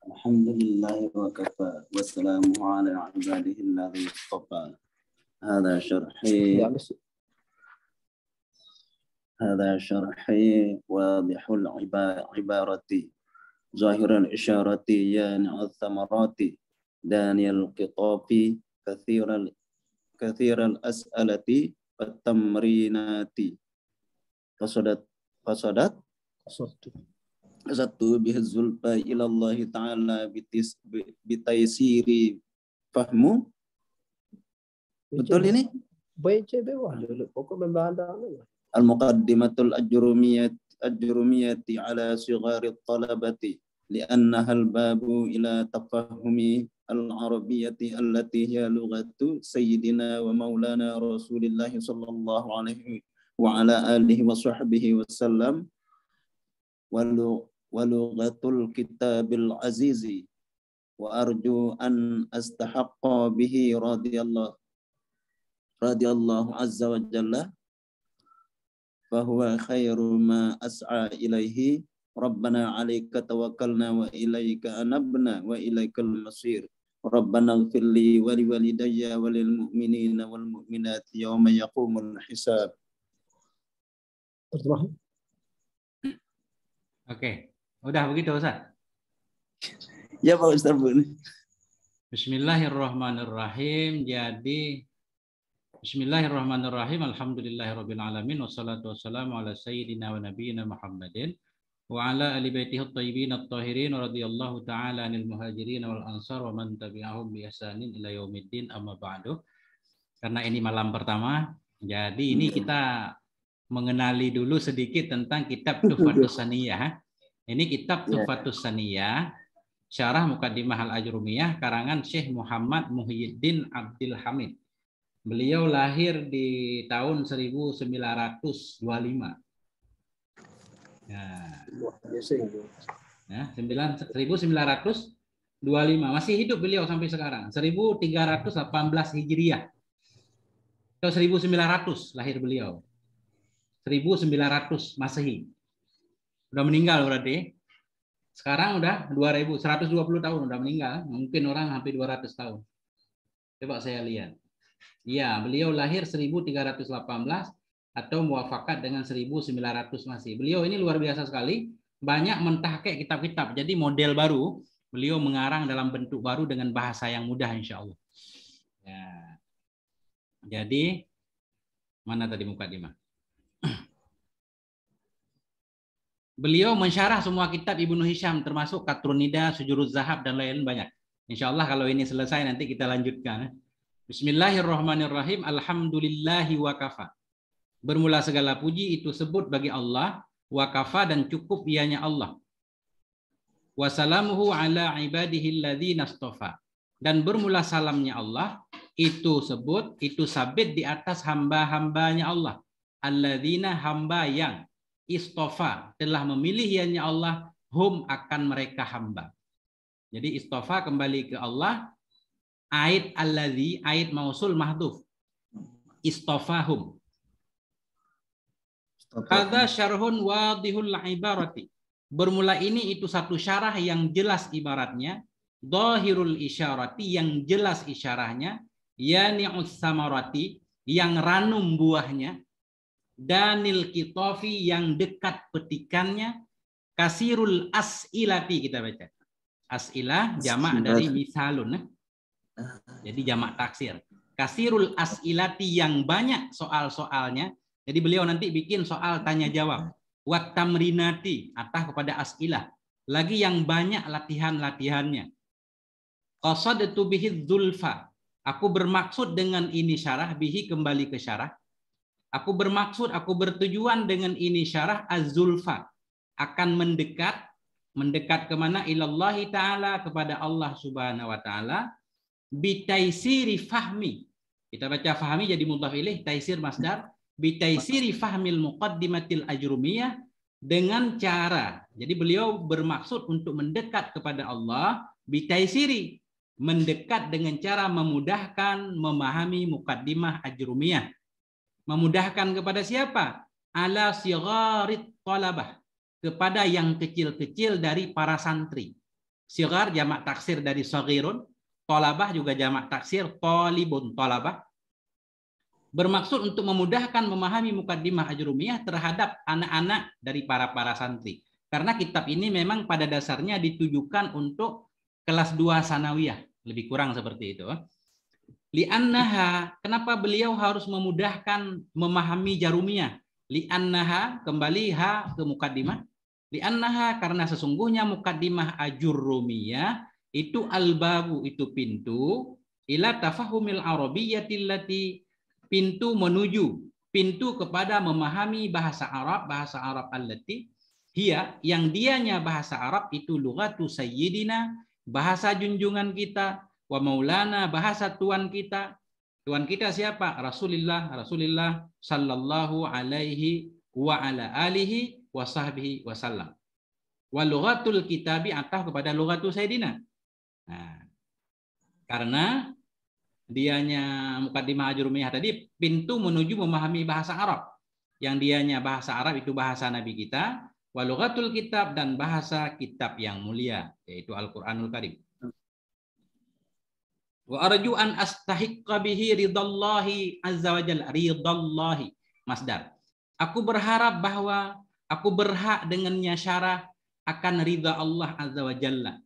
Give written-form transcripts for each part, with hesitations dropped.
Alhamdulillah wa kafa wassalamu ala ibadihi alladhi istafa. هذا شرحي واضح العبارة ظاهر الإشارة يانع الثمرات داني القطاف كثير الأسئلة والتمرينات قصدت به الزلفى إلى الله تعالى بتيسير فهمه. Betul ini? Baca bawah dulu, pokok membaca. Al-muqaddimatul ajrumiyati ala sighari talabati li'annaha al-babu ila tafahumi al-arabiyyati allati hiya lughatu sayyidina wa maulana Rasulillah sallallahu alaihi wa ala alihi wa sahbihi wasallam wa lughatul kitabil azizi wa arju an astahaqqa bihi radiyallahu azza wa jalla fahuwa khairu ma as'a ilaihi rabbana alaika tawakkalna wa ilaika anabna wa ilaikal masir rabbana ighfir li wa liwalidayya wa lil mu'minina wal mu'minati yawma yaqumul hisab. Oke, udah begitu Ustaz? Ya Pak Ustaz. Bismillahirrahmanirrahim. Jadi Bismillahirrahmanirrahim. Alhamdulillahirabbil alamin wassalatu wassalamu ala sayyidina wa nabiyyina Muhammadin wa ala ali baitihi at-thayyibin at-tahirin radhiyallahu ta'ala anil muhajirin wal ansar wa man tabi'ahum bi ihsanin ila yaumiddin amma ba'du. Karena ini malam pertama, jadi ini kita mengenali dulu sedikit tentang kitab Tuhfatus Saniyah. Ini kitab Tuhfatus Saniyah, Syarah Muqaddimah Al-Ajrumiyah karangan Syekh Muhammad Muhyiddin Abdul Hamid. Beliau lahir di tahun 1925. Ya, 1925 masih hidup beliau sampai sekarang. 1318 Hijriah. Atau 1900 lahir beliau. 1900 Masehi. Udah meninggal berarti. Sekarang udah 120 tahun udah meninggal. Mungkin orang hampir 200 tahun. Coba saya lihat. Ya, beliau lahir 1318 atau muafakat dengan 1900 masih. Beliau ini luar biasa sekali, banyak mentahqiq kitab-kitab. Jadi model baru, beliau mengarang dalam bentuk baru dengan bahasa yang mudah insya Allah. Ya. Jadi mana tadi muqaddimah? Beliau mensyarah semua kitab Ibnu Hisham termasuk Qatrunida, Sujuruz Zahab dan lain-lain banyak. Insya Allah kalau ini selesai nanti kita lanjutkan. Bismillahirrahmanirrahim. Alhamdulillahi wa kafa. Bermula segala puji itu sebut bagi Allah, wa kafa dan cukup ianya Allah. Wassalamuhu ala ibadihi alladzina astafa. Dan bermula salamnya Allah itu sebut, itu sabit di atas hamba-hambanya Allah. Alladzina hamba yang istofa telah memilih ianya Allah, hum akan mereka hamba. Jadi istofa kembali ke Allah. Ait alladzi, ait mausul mahdhuf. Istofahum. Hadza syarhun wadihul ibarati. Bermula ini itu satu syarah yang jelas ibaratnya, dhahirul isyarati yang jelas isyarahnya, yani'us samarati yang ranum buahnya, danil kitofi yang dekat petikannya, kasirul as'ilati kita baca. As'ilah jamak dari misalun. Jadi jamak taksir. Kasirul as'ilati yang banyak soal-soalnya. Jadi beliau nanti bikin soal tanya jawab. Wat tamrinati atah kepada as'ilah. Lagi yang banyak latihan-latihannya. Qasadtu bihi dzulfa. Aku bermaksud dengan ini syarah, bihi kembali ke syarah. Aku bermaksud, aku bertujuan dengan ini syarah az-zulfa. Akan mendekat. Mendekat kemana? Ilallahi ta'ala, kepada Allah subhanahu wa ta'ala. Bitaisiri fahmi. Kita baca fahmi jadi mudhaf ilaih, taisir masdar. Bitaisiri fahmil muqaddimatil ajrumiyah, dengan cara. Jadi beliau bermaksud untuk mendekat kepada Allah bitaisiri, mendekat dengan cara memudahkan memahami muqaddimah ajrumiyah. Memudahkan kepada siapa? Ala sigharit talabah, kepada yang kecil-kecil dari para santri. Sigar jamak taksir dari saghirun. Tolabah juga jamak taksir tolibun tolabah. Bermaksud untuk memudahkan memahami Muqaddimah Ajrumiyah terhadap anak-anak dari para santri. Karena kitab ini memang pada dasarnya ditujukan untuk kelas 2 sanawiyah, lebih kurang seperti itu. Li'annaha, kenapa beliau harus memudahkan memahami Jarumiyah? Li'annaha, kembali ha ke Muqaddimah. Li'annaha, karena sesungguhnya Muqaddimah Ajrumiyah itu al-babu, itu pintu, ila tafahumil arabiyyati allati, pintu menuju, pintu kepada memahami bahasa Arab allati hiya, yang dianya bahasa Arab itu lughatu sayyidina, bahasa junjungan kita, wa maulana, bahasa tuan kita. Tuan kita siapa? Rasulullah sallallahu alaihi wa ala alihi wa sahbihi wasallam. Wa lughatul kitabi atah kepada lughatu sayyidina. Nah, karena dianya Muqaddimah Ajrumiyah tadi pintu menuju memahami bahasa Arab. Yang dianya bahasa Arab itu bahasa Nabi kita, wa lughatul kitab, dan bahasa kitab yang mulia yaitu Al-Qur'anul Karim. Wa arju an astahiqqa bihi ridallahi azza wa jalla, ridallahi masdar. Aku berharap bahwa aku berhak dengannya syarah akan ridha Allah azza wa jalla.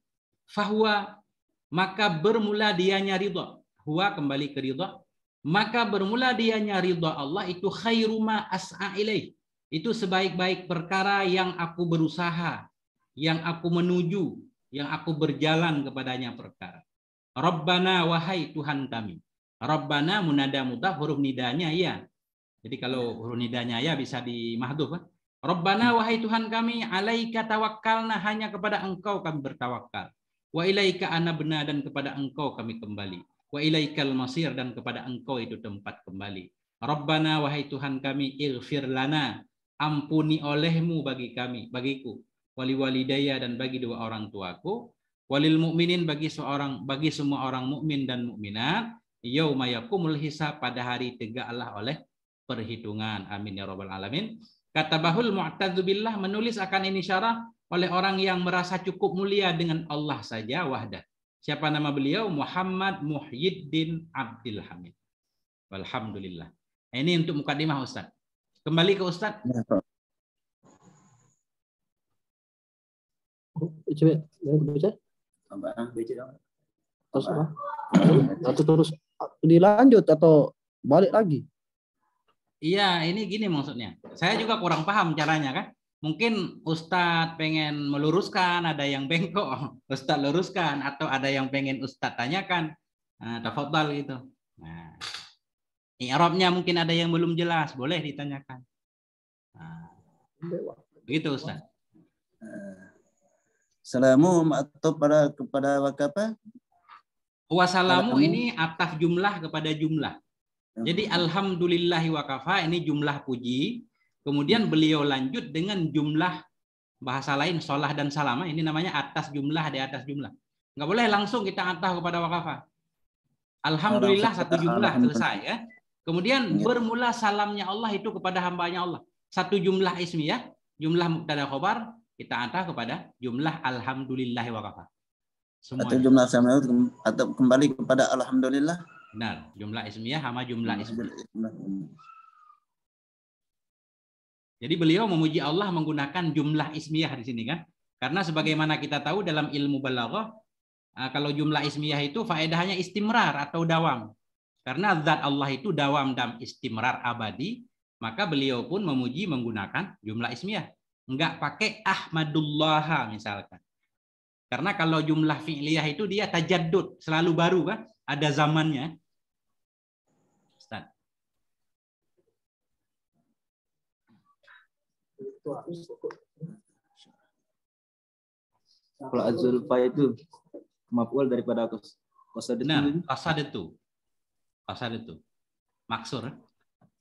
Fahuwa, maka bermula dianya ridha. Huwa kembali ke ridha. Maka bermula dianya ridha Allah itu khairu ma as'a ilaih. Itu sebaik-baik perkara yang aku berusaha, yang aku menuju, yang aku berjalan kepadanya perkara. Rabbana, wahai Tuhan kami. Rabbana munada mudhaf, huruf nidanya ya. Jadi kalau huruf nidanya ya bisa dimahdhuf. Rabbana, wahai Tuhan kami, alaika tawakkalna, hanya kepada Engkau kami bertawakal. Wa ilaika anabna, dan kepada Engkau kami kembali. Wa ilaikal masir, dan kepada Engkau itu tempat kembali. Rabbana, wahai Tuhan kami, ighfir lana, ampuni olehmu bagi kami, bagiku. Wali walidayya, dan bagi dua orang tuaku. Walil mu'minin, bagi semua orang mukmin dan mukminat, yauma yakumul hisab, pada hari tegaklah oleh perhitungan. Amin ya rabbal alamin. Kata Bahul Mu'tadzu billah, menulis akan ini syarah oleh orang yang merasa cukup mulia dengan Allah saja wahdah. Siapa nama beliau? Muhammad Muhyiddin Abdul Hamid. Alhamdulillah. Ini untuk mukadimah Ustaz. Kembali ke Ustaz. Atau terus dilanjut atau balik lagi? Iya, ini gini maksudnya. Saya juga kurang paham caranya kan. Mungkin Ustadz pengen meluruskan, ada yang bengkok, Ustadz luruskan, atau ada yang pengen Ustadz tanyakan. Nah, tafadhal gitu. Nah, i'rabnya mungkin ada yang belum jelas, boleh ditanyakan. Nah, begitu Ustadz. Salamu atau kepada wakapa? Wassalamu ini ataf jumlah kepada jumlah. Jadi alhamdulillahi wa kafa, ini jumlah puji. Kemudian beliau lanjut dengan jumlah bahasa lain, sholah dan salama. Ini namanya atas jumlah di atas jumlah. Nggak boleh langsung kita ataf kepada wakafa. Alhamdulillah satu jumlah selesai ya. Kemudian bermula salamnya Allah itu kepada hambanya Allah. Satu jumlah ismiyah, jumlah mubtada khobar, kita ataf kepada jumlah alhamdulillahi wa kafa. Atau jumlah sama atau kembali kepada alhamdulillah. Benar, jumlah ismiyah sama jumlah ismiyah. Jadi beliau memuji Allah menggunakan jumlah ismiyah di sini kan? Karena sebagaimana kita tahu dalam ilmu balaghah, kalau jumlah ismiyah itu faedahnya istimrar atau dawam. Karena zat Allah itu dawam dan istimrar abadi, maka beliau pun memuji menggunakan jumlah ismiyah. Enggak pakai ahmadullah misalkan. Karena kalau jumlah fi'liyah itu dia tajaddud, selalu baru kan? Ada zamannya. Ustaz. Kalau azulfa itu maf'ul daripada qasadatu. Nah, qasadatu. Maksur.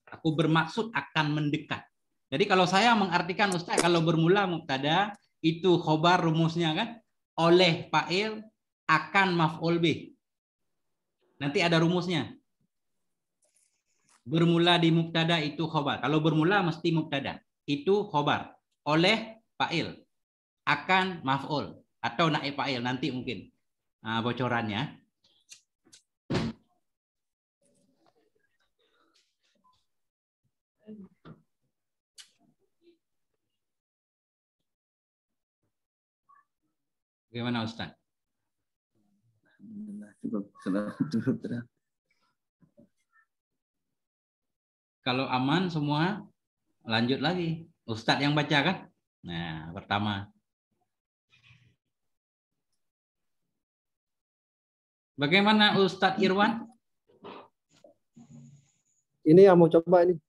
Aku bermaksud akan mendekat. Jadi kalau saya mengartikan Ustaz, kalau bermula mubtada itu khobar rumusnya kan? Oleh fa'il akan maf'ul bih. Nanti ada rumusnya. Bermula di mubtada itu khobar. Kalau bermula mesti mubtada. Itu khobar. Oleh fa'il akan maf'ul. atau naib fa'il nanti mungkin bocorannya. Bagaimana Ustaz? Kalau aman semua, lanjut lagi. Ustadz yang baca kan? Nah, pertama. Bagaimana Ustadz Irwan? Ini yang mau coba ini.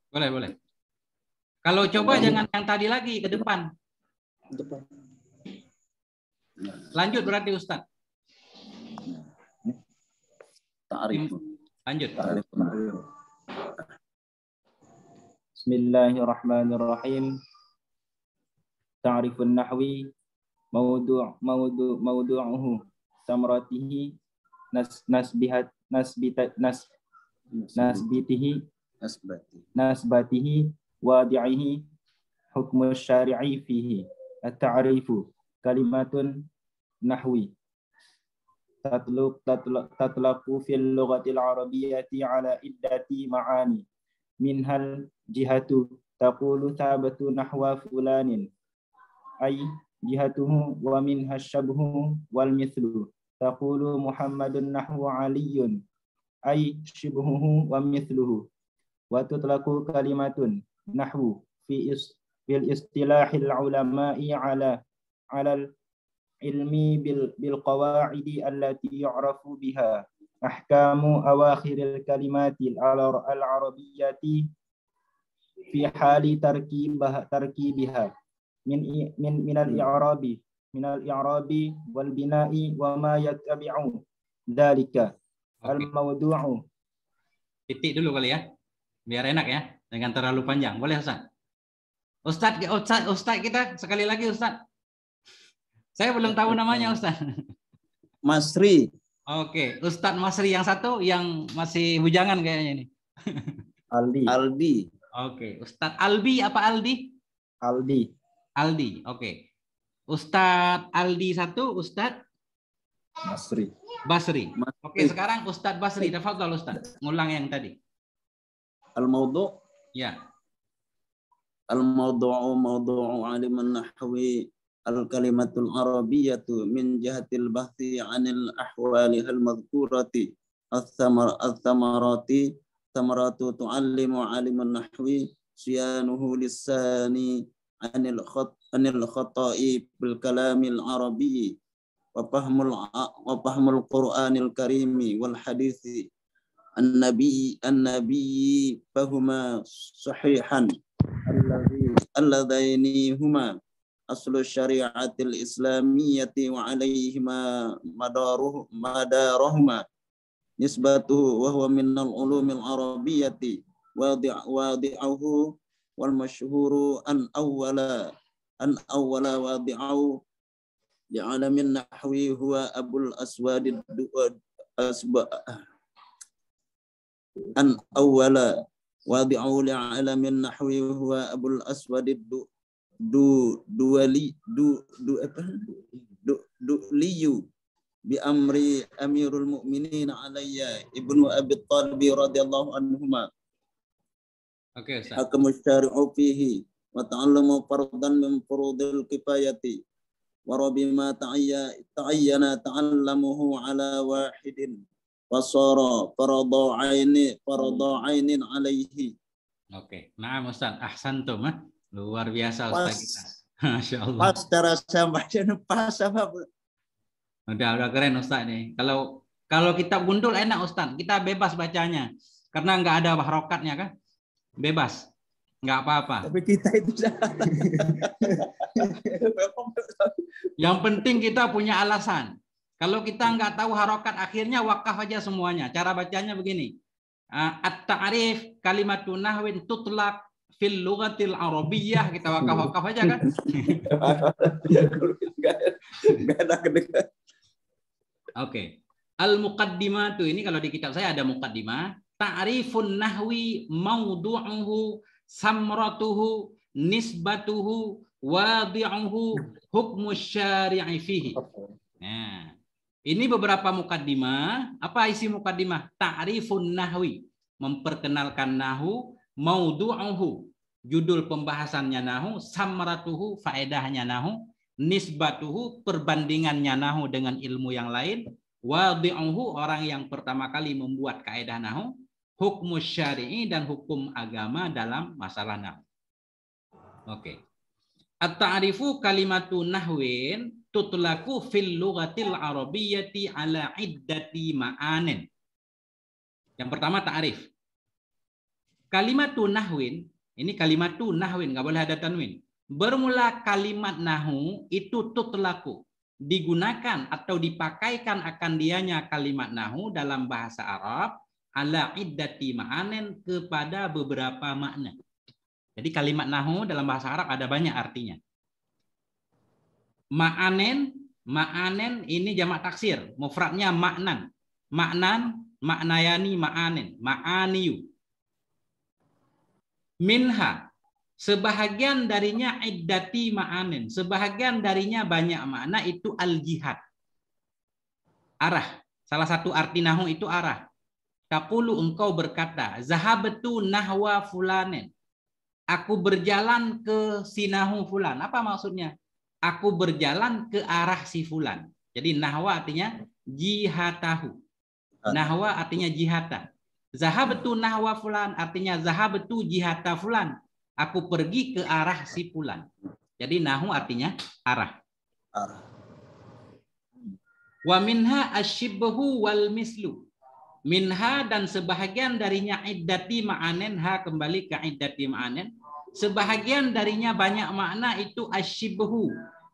Boleh, boleh. Kalau coba jangan yang tadi lagi, ke depan. Depan. Lanjut berarti Ustadz. Ta'rif. Lanjut. Bismillahirrahmanirrahim. Ta'rifun nahwi mawdu'uhu samratihi nasbatihi wadi'ihi hukmu syari'i fihi. At-ta'rifu kalimatun nahwi tatlaqu fil lughatil arabiyyati ala iddati ma'ani minhal jihatu taqulu thabatu nahwa fulanin ay jihatuhu wa minha syabhu wal mithlu taqulu muhammadun nahwu aliyun ay shibhuhu wa mithluhu wa tutlaqu kalimatun nahwu fil istilahil ulama'i ala ilmi bil qawaidi allati yu'rafu biha ahkamu awakhiril kalimatil al-arabiyyati fi hali tarkibiha min al-i'rabi wal bina'i wa ma yattabi'u dzalika al-mawdu'u. Titik dulu kali ya. Biar enak ya, jangan terlalu panjang. Boleh Ustaz? Ustaz kita sekali lagi Ustaz. Saya belum tahu namanya Ustaz. Masri. Oke, Ustadz Masri yang satu yang masih bujangan kayaknya ini. Aldi. Oke, Ustadz Albi apa Aldi? Aldi. Oke. Ustadz Aldi satu, Ustadz Basri. Oke, sekarang Ustadz Basri, tafadhol Ustadz. Ngulang yang tadi. Al-mawdu'. Ya. Al-mawdu'u mawdu'u aliman nahwi al-kalimatul arabiyyatu min jihatil bahthi 'anil ahwali al-madhkurati al-thamarati thamaratu tu'allimu 'aliman nahwi siyanuhu lisani 'anil khata'i bil kalamil arabiyyi wa fahmul qur'anil karimi wal hadithi an-nabi fahuma sahihan alladhaini huma aslu syari'atil islamiyyati wa alaihima madarahuma nisbatuhu wa huwa minal ulumil arabiyyati wadi'uhu wal masyhuru an awwala wadi'u li'alamin nahwi huwa abul aswadid an awwala wadi'u li'alamin nahwi huwa abul aswadid liyu bi amri amirul mu'minin alayya ibnu abi talib radhiyallahu anhuma. Oke, Ustaz. Hakamu syari'u fihi wa ta'allamu fardan min furudil kifayati wa rabbima ta'ayyana ta'allamuhu ala wahidin wa sara farada ainin alaihi. Oke. Nah, Ustaz, ahsantum. Luar biasa Ustaz kita. Masya Allah. Pas cara saya baca pas apa? Udah keren Ustaz nih. Kalau kita gundul enak Ustaz. Kita bebas bacanya. Karena nggak ada harokatnya kan. Bebas. Nggak apa-apa. Tapi kita itu Yang penting kita punya alasan. Kalau kita nggak tahu harokat akhirnya wakaf aja semuanya. Cara bacanya begini. At-ta'rif kalimatun nahwin tutlaq fil lughatil arabiyyah, kita wakaf aja kan? Oke. Al-muqaddimatu ini kalau di kitab saya ada muqaddimah. Ta'rifun nahwi mawdu'uhu samratuhu nisbatuhu wadi'uhu hukmu syari'i fihi. Nah, ini beberapa mukaddimah. Apa isi mukaddimah? Ta'rifun nahwi, memperkenalkan nahu, maudu'uhu, judul pembahasannya nahu, samratuhu, faedahnya nahu, nisbatuhu, perbandingannya nahu dengan ilmu yang lain, wadi'uhu, orang yang pertama kali membuat kaidah nahu, hukmu syari'i, dan hukum agama dalam masalah nahu. Oke. At-ta'rifu kalimatu nahwin tutlaku fil lughatil arabiyyati ala iddati ma'anin. Yang pertama ta'rif. Kalimatu nahwin, ini kalimatu nahwin, nggak boleh ada tanwin. Bermula kalimat nahu itu tutlaku, digunakan atau dipakaikan akan dianya kalimat nahu dalam bahasa Arab ala iddati ma'anin, kepada beberapa makna. Jadi kalimat nahu dalam bahasa Arab ada banyak artinya. Ma'anen, ma'anen ini jamak taksir, mufradnya maknan. Maknan, maknayani, ma'anen, ma'aniyu. Minha, sebahagian darinya iddati ma'anen, sebahagian darinya banyak makna, itu al-jihad. Arah, salah satu arti nahu itu arah. Taqulu, engkau berkata, zahabtu nahwa fulanen. Aku berjalan ke sinahu fulan. Apa maksudnya? Aku berjalan ke arah si fulan. Jadi nahwa artinya jihatahu. Nahwa artinya jihata. Zahabtu nahwa fulan artinya zahabtu jihata fulan. Aku pergi ke arah si fulan. Jadi nahu artinya arah. Wa minha asyibhu wal mislu. Minha, dan sebahagian darinya iddati ma'anen, ha kembali ke iddati ma'anen. Sebahagian darinya banyak makna, itu asyibhu,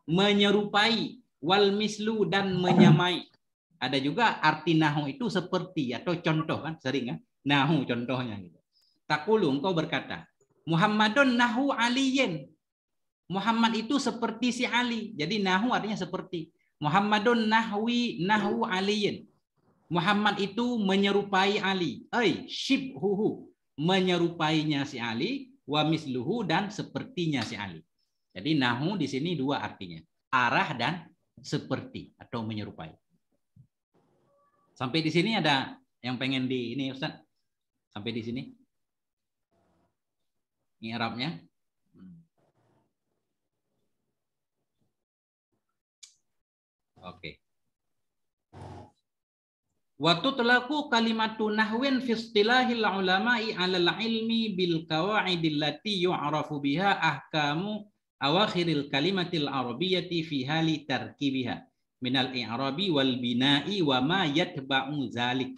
menyerupai, wal mislu, dan menyamai. Ada juga arti nahu itu seperti atau contoh, kan sering kan nahu contohnya gitu. Taqulu, engkau berkata, Muhammadun nahu aliyin. Muhammad itu seperti si Ali. Jadi nahu artinya seperti. Muhammadun nahu aliyin. Muhammad itu menyerupai Ali. Shibhuhu, menyerupainya si Ali, wa misluhu, dan sepertinya si Ali. Jadi nahu di sini dua artinya, arah dan seperti atau menyerupai. Sampai di sini ada yang pengen di ini Ustaz? Sampai di sini? Ini Arabnya. Oke. Wa tutlaku kalimatu nahwin fi istilahil ulama'i 'alal ilmi bil qawaidil lati yu'rafu biha ahkamu awakhiril kalimatil arabiyyati fi hali tarkibiha minal i'rabi wal bina'i wa ma yatba'u zalik.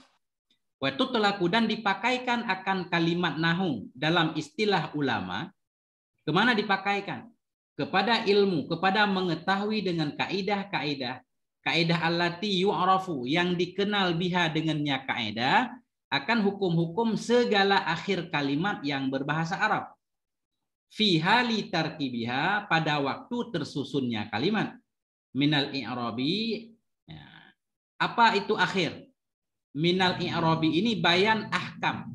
Wa tutlaku, dan dipakaikan akan kalimat nahu dalam istilah ulama. Kemana dipakaikan? Kepada ilmu, kepada mengetahui dengan kaidah-kaidah. Kaidah allati yu'rafu, yang dikenal biha dengannya kaidah, akan hukum-hukum segala akhir kalimat yang berbahasa Arab. Fi hali tarkibiha, pada waktu tersusunnya kalimat. Minal i'rabi, ya. Apa itu akhir? Minal i'rabi ini bayan ahkam.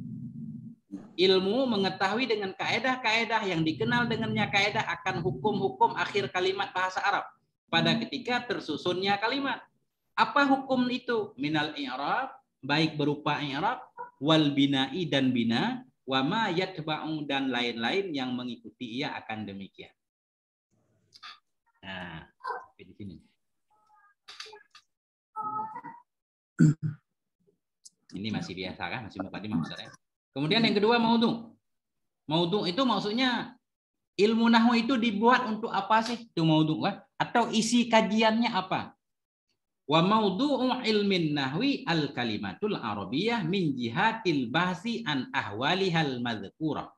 Ilmu mengetahui dengan kaidah-kaidah yang dikenal dengannya kaidah akan hukum-hukum akhir kalimat bahasa Arab. Pada ketika tersusunnya kalimat. Apa hukum itu? Minal i'rab, baik berupa i'rab, wal bina'i, dan bina, wa ma yatba'u, dan lain-lain yang mengikuti ia akan demikian. Nah, di sini. Ini masih biasa kan, masih mukadimah Ustaz ya. Kemudian yang kedua maudhu. Maudhu itu maksudnya ilmu nahwu itu dibuat untuk apa sih? Itu maudhu kan? Atau isi kajiannya apa? Wa maudhu'u ilmin nahwi al kalimatul arabiyyah min jihatil bahsi an ahwalihal madhkurah.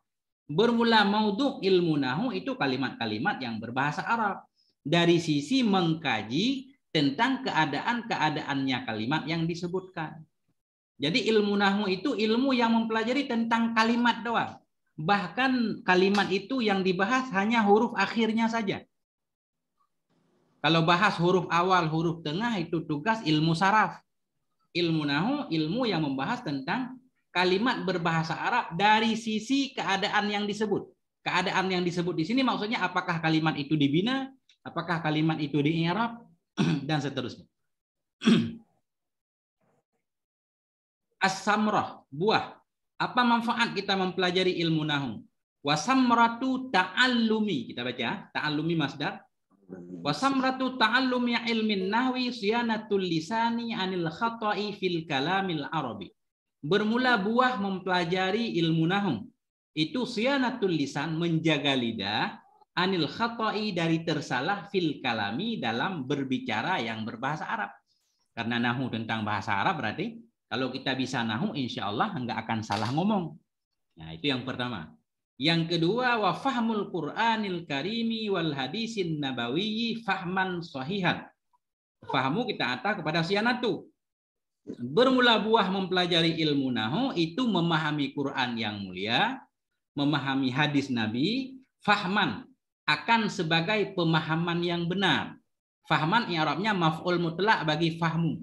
Bermula maudhu' ilmu nahwu itu kalimat-kalimat yang berbahasa Arab dari sisi mengkaji tentang keadaan-keadaannya kalimat yang disebutkan. Jadi ilmu nahwu itu ilmu yang mempelajari tentang kalimat doang. Bahkan kalimat itu yang dibahas hanya huruf akhirnya saja. Kalau bahas huruf awal, huruf tengah itu tugas ilmu saraf. Ilmu nahwu, ilmu yang membahas tentang kalimat berbahasa Arab dari sisi keadaan yang disebut. Keadaan yang disebut di sini maksudnya apakah kalimat itu dibina, apakah kalimat itu di i'rab dan seterusnya. As-samrah, buah. Apa manfaat kita mempelajari ilmu nahwu? Wasamratu ta'allumi, kita baca, ta'allumi masdar. Wasamratu ta'allumi ilmin nahwi siyanatul lisani anil khata'i fil kalamil arabi. Bermula buah mempelajari ilmu nahwu itu siyanatul lisan, menjaga lidah, anil khata'i dari tersalah fil kalami dalam berbicara yang berbahasa Arab. Karena nahwu tentang bahasa Arab berarti kalau kita bisa nahwu insya Allah nggak akan salah ngomong. Nah, itu yang pertama. Yang kedua, wa fahmul Qur'anil karimi wal hadisin nabawiyyi fahman sahihan. Fahmu kita atas kepada sianatu. Bermula buah mempelajari ilmu nahwu itu memahami Quran yang mulia, memahami hadis Nabi, fahman akan sebagai pemahaman yang benar. Fahman i'rabnya maf'ul mutlak bagi fahmu.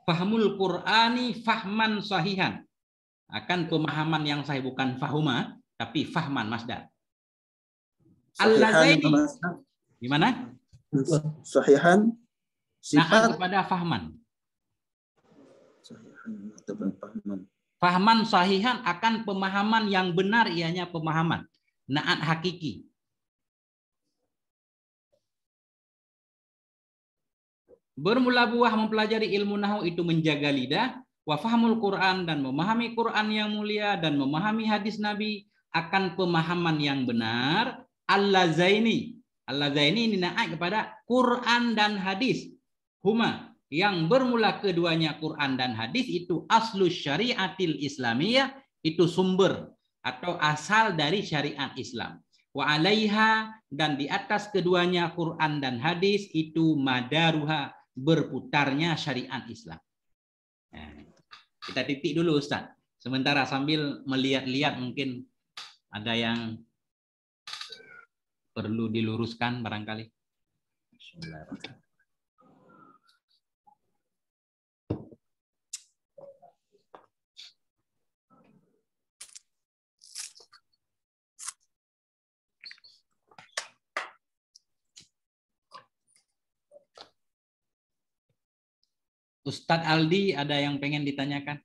Fahmul Qur'ani fahman sahihan. Akan pemahaman yang sahih, bukan fahuma, tapi fahman masdar. Allazaini. Gimana? Sahihan sifat kepada fahman. Fahman sahihan akan pemahaman yang benar, ianya pemahaman naat hakiki. Bermula buah mempelajari ilmu nahwu itu menjaga lidah, wa fahmul Quran dan memahami Quran yang mulia dan memahami hadis Nabi akan pemahaman yang benar. Allazaini ini naat kepada Quran dan hadis. Huma yang bermula keduanya Quran dan hadis itu aslus syariatil islamiyah, itu sumber atau asal dari syariat Islam. Wa alaiha dan di atas keduanya Quran dan hadis itu madaruha, berputarnya syariat Islam. Nah, kita titik dulu Ustaz. Sementara sambil melihat-lihat mungkin ada yang perlu diluruskan barangkali. Ustadz Aldi, ada yang pengen ditanyakan?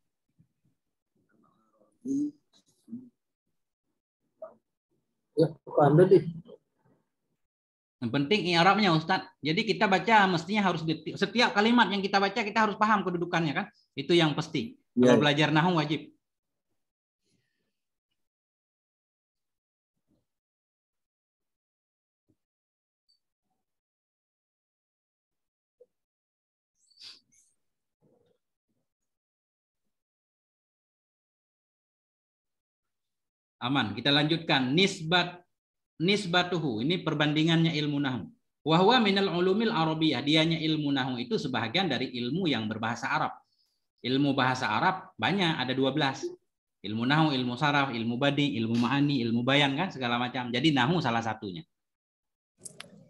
Ya, pandai deh. Yang penting i'rabnya Ustadz. Jadi kita baca mestinya harus setiap kalimat yang kita baca kita harus paham kedudukannya kan? Itu yang pasti. Ya. Kalau belajar nahwu wajib. Aman, kita lanjutkan. Nisbatuhu, ini perbandingannya ilmu nahwu. Wa huwa minal ulumil arabiyah, dianya ilmu nahwu itu sebahagian dari ilmu yang berbahasa Arab. Ilmu bahasa Arab banyak, ada 12. Ilmu nahwu, ilmu saraf, ilmu badi, ilmu ma'ani, ilmu bayan kan segala macam. Jadi nahwu salah satunya.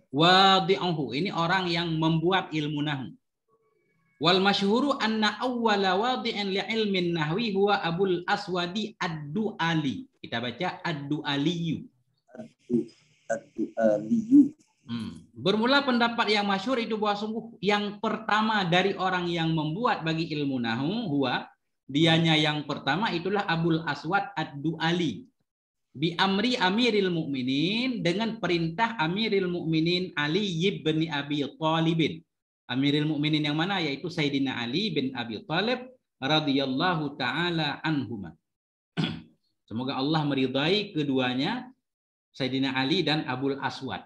Wadi'uhu, ini orang yang membuat ilmu nahwu. Wal masyhuru anna awwala wadi'in li ilmin nahwi huwa Abul Aswadi Ad-Du'ali. Kita baca Ad-Du'aliyu. Ad-Du'aliyu. Bermula pendapat yang masyhur itu bahwa sungguh yang pertama dari orang yang membuat bagi ilmu nahwu huwa, dianya yang pertama itulah Abul Aswad Ad-Du'ali. Bi amri Amiril Mukminin, dengan perintah Amiril Mukminin Ali bin Abi Thalib. Amiril Mukminin yang mana? Yaitu Sayyidina Ali bin Abi Thalib radhiyallahu taala anhuma. Semoga Allah meridai keduanya, Sayyidina Ali dan Abul Aswad.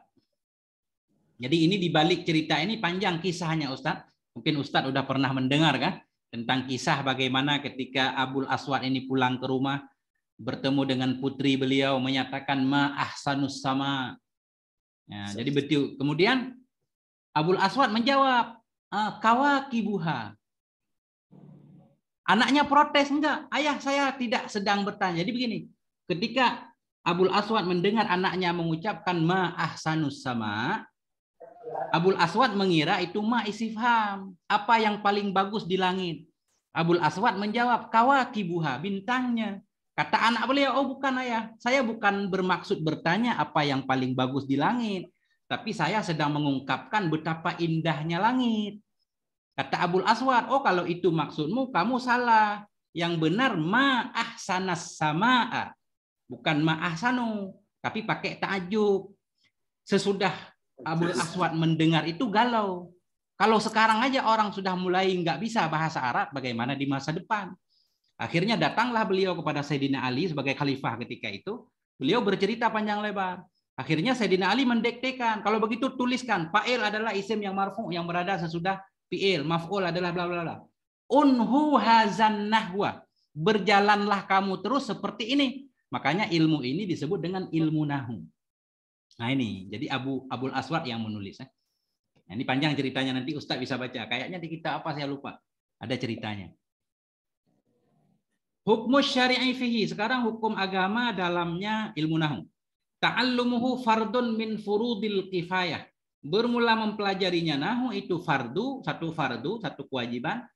Jadi ini di balik cerita ini panjang kisahnya Ustaz. Mungkin Ustaz udah pernah mendengar kan tentang kisah bagaimana ketika Abul Aswad ini pulang ke rumah bertemu dengan putri beliau, menyatakan ma ahsanus sama. Ya, jadi betul. Kemudian Abul Aswad menjawab, kawakibuha. Anaknya protes, enggak, ayah saya tidak sedang bertanya. Jadi begini, ketika Abul Aswad mendengar anaknya mengucapkan ma ahsanus sama, Abul Aswad mengira itu ma istifham, apa yang paling bagus di langit. Abul Aswad menjawab, kawakibuha, bintangnya. Kata anak beliau, oh bukan ayah, saya bukan bermaksud bertanya apa yang paling bagus di langit. tapi saya sedang mengungkapkan betapa indahnya langit. Kata Abul Aswad, oh kalau itu maksudmu, kamu salah. Yang benar ma ahsanas samaa, bukan ma ahsanu, tapi pakai ta'ajub. Sesudah Abul Aswad mendengar itu galau. Kalau sekarang aja orang sudah mulai nggak bisa bahasa Arab, bagaimana di masa depan? Akhirnya datanglah beliau kepada Sayyidina Ali sebagai khalifah ketika itu. Beliau bercerita panjang lebar. Akhirnya Sayyidina Ali mendiktekan, kalau begitu tuliskan, fa'il adalah isim yang marfu yang berada sesudah fi'il, maf'ul adalah bla bla bla. Unhu hazan nahwa. Berjalanlah kamu terus seperti ini. Makanya ilmu ini disebut dengan ilmu nahu. Nah ini, jadi Abul Aswad yang menulis. Nah, ini panjang ceritanya, nanti Ustaz bisa baca. Kayaknya di kitab apa saya lupa. Ada ceritanya. Hukum syari'i fihi. Sekarang hukum agama dalamnya ilmu nahu. Ta'allumuhu fardun min furudil kifayah. Bermula mempelajarinya nahu itu fardu, satu kewajiban,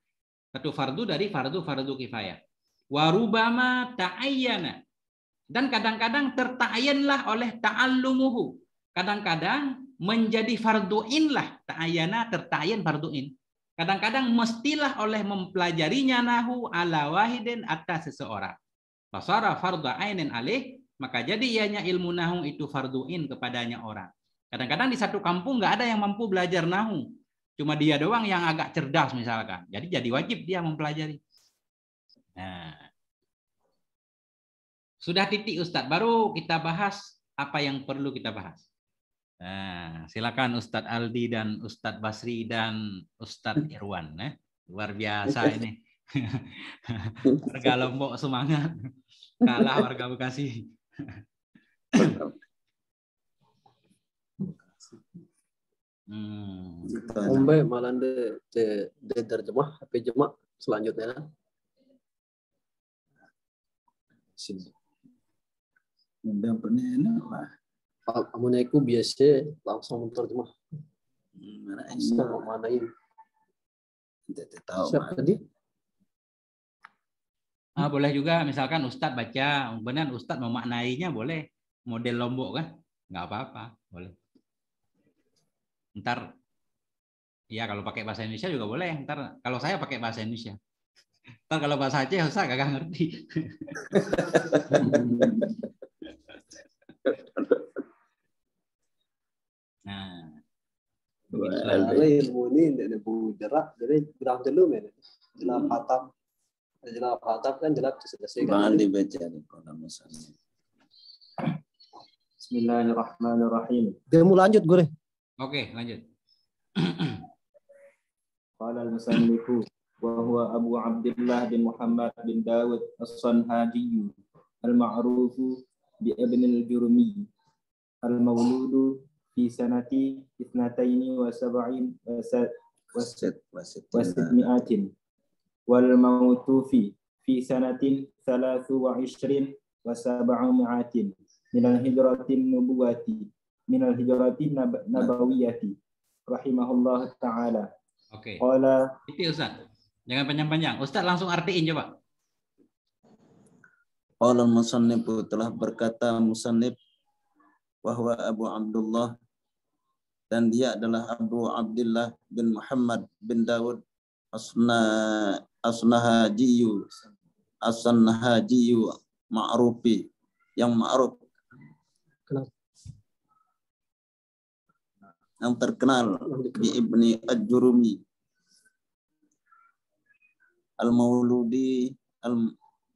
satu fardu dari fardu kifayah. Warubama ta'ayyana. Dan kadang-kadang terta'ayyanlah oleh ta'allumuhu. Kadang-kadang menjadi fardu'in lah. Ta'ayyana terta'ayyan fardu'in. Kadang-kadang mestilah oleh mempelajarinya nahu ala wahidin atas seseorang. Fasara fardhu ainin alih, maka jadi ianya ilmu nahu itu fardu'in kepadanya orang. Kadang-kadang di satu kampung nggak ada yang mampu belajar nahu. Cuma dia doang yang agak cerdas misalkan. Jadi wajib dia mempelajari. Nah, sudah titik Ustadz, baru kita bahas apa yang perlu kita bahas. Nah, silakan Ustadz Aldi dan Ustadz Basri dan Ustadz Irwan. Luar biasa ini. Warga Lombok semangat. Kalah warga Bekasi. Sampai malah de terjemah HP jemaah selanjutnya. Udah pernah lah. Amunnya itu biasa langsung terjemah. Mana ini? Tidak tahu. Siapa tadi? Boleh juga misalkan Ustadz baca, benar Ustadz memaknainya boleh. Model Lombok kan? Nggak apa-apa, boleh. Ntar, ya kalau pakai bahasa Indonesia juga boleh. Ntar kalau saya pakai bahasa Indonesia. Ntar kalau bahasa Aceh Ustadz kagak ngerti. Nah, ilmu ini tidak jerak, jadi jerak dulu men. Jelas khatam kan jelas selesai. Jangan dibaca di kolam misalnya. Bismillahirrahmanirrahim. Dia mau lanjut gue. Oke, lanjut. Qala al-musannifu wa huwa Abu Abdullah bin Muhammad bin Dawud as-Sanhaji al-ma'ruf bi Ibn al-Jurmi al-mawludu fi sanati 72 wasitmi'atin wal mautu fi sanatin 23 wa 700 minal hijratin nubuwati minal hijratin nabawiyati rahimahullah ta'ala. Oke. Qala Itu Ustaz. Jangan panjang-panjang. Ustaz langsung artiin coba. Qala al-musannif, telah berkata musannif, bahwa Abu Abdullah, dan dia adalah Abu Abdullah bin Muhammad bin Dawud as-Sanhajiyu ma'rufi, yang ma'ruf, yang terkenal di Ibni Al-Jurumi al-Mauludi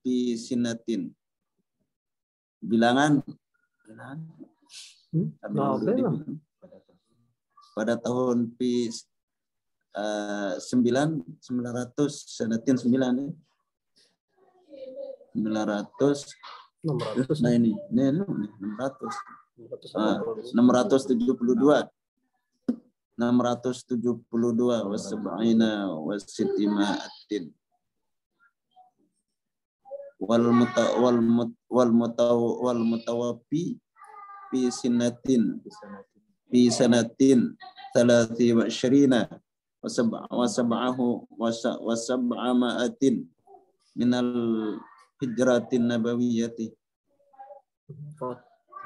fi sinatin, bilangan pada tahun P 900 sanatin 9 900. Nah ini 672 wasab'ina wasittima'atin wal mutawaffi fi sanatin 23 wasab'amatin minal hijratin nabawiyati,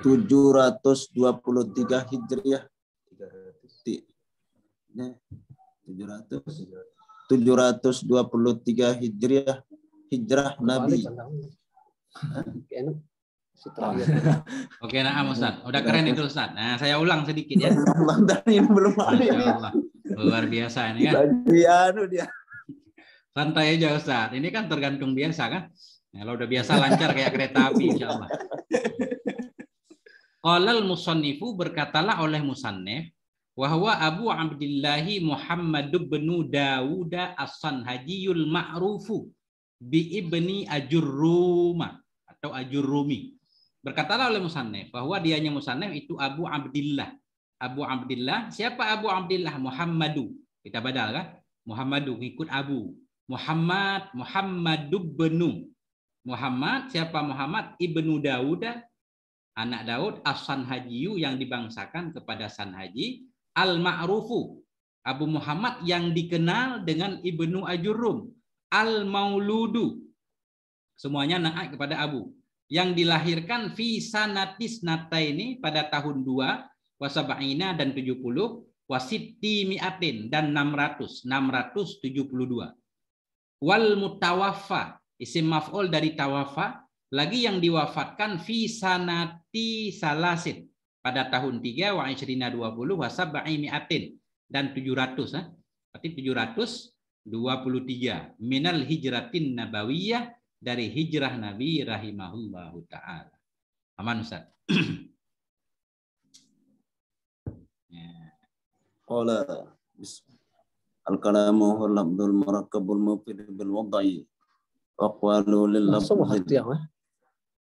723 hijriah 723 hijrah Nabi. Oke, nah Ustaz. Udah keren itu Ustaz. Nah, saya ulang sedikit ya. Ini belum ada. Masya Allah. Luar biasa ini kan. Dia. Santai aja Ustaz. Ini kan tergantung biasa kan. Kalau udah biasa lancar kayak kereta api insya Allah. Qalal musannifu, berkatalah oleh musannif, wahwa Abu Abdillahi Muhammad bin Dawud as-Sanhajiyul ma'rufu bi ibni Ajurruma atau Ajurrumi. Berkatalah oleh musannif bahwa dianya musannif itu Abu Abdillah. Abu Abdillah, siapa Abu Abdillah? Muhammadu. Kita badal kan? Muhammadu ikut Abu. Muhammadu benu. Muhammad, siapa Muhammad? Ibnu Dawud, anak Daud, as-Sanhajiyu yang dibangsakan kepada Sanhaji, al-Ma'rufu, Abu Muhammad yang dikenal dengan Ibnu Ajurrum, al-Mauludu, semuanya naik kepada Abu, yang dilahirkan fi sanatis nataini pada tahun 2, wasaba'ina dan 70, wasitti mi'atin dan 672. Wal mutawaffa, isim maf'ul dari tawafa, lagi yang diwafatkan fi sanati salasin pada tahun 3 wa isrina 20 wa sab'i mi'atin dan 700 berarti 723 minal hijratin nabawiyah, dari hijrah Nabi rahimahullahu taala. Aman Ustaz. Qala al-kalamu huwal lafdzul murakkabul mufid bil wad'i.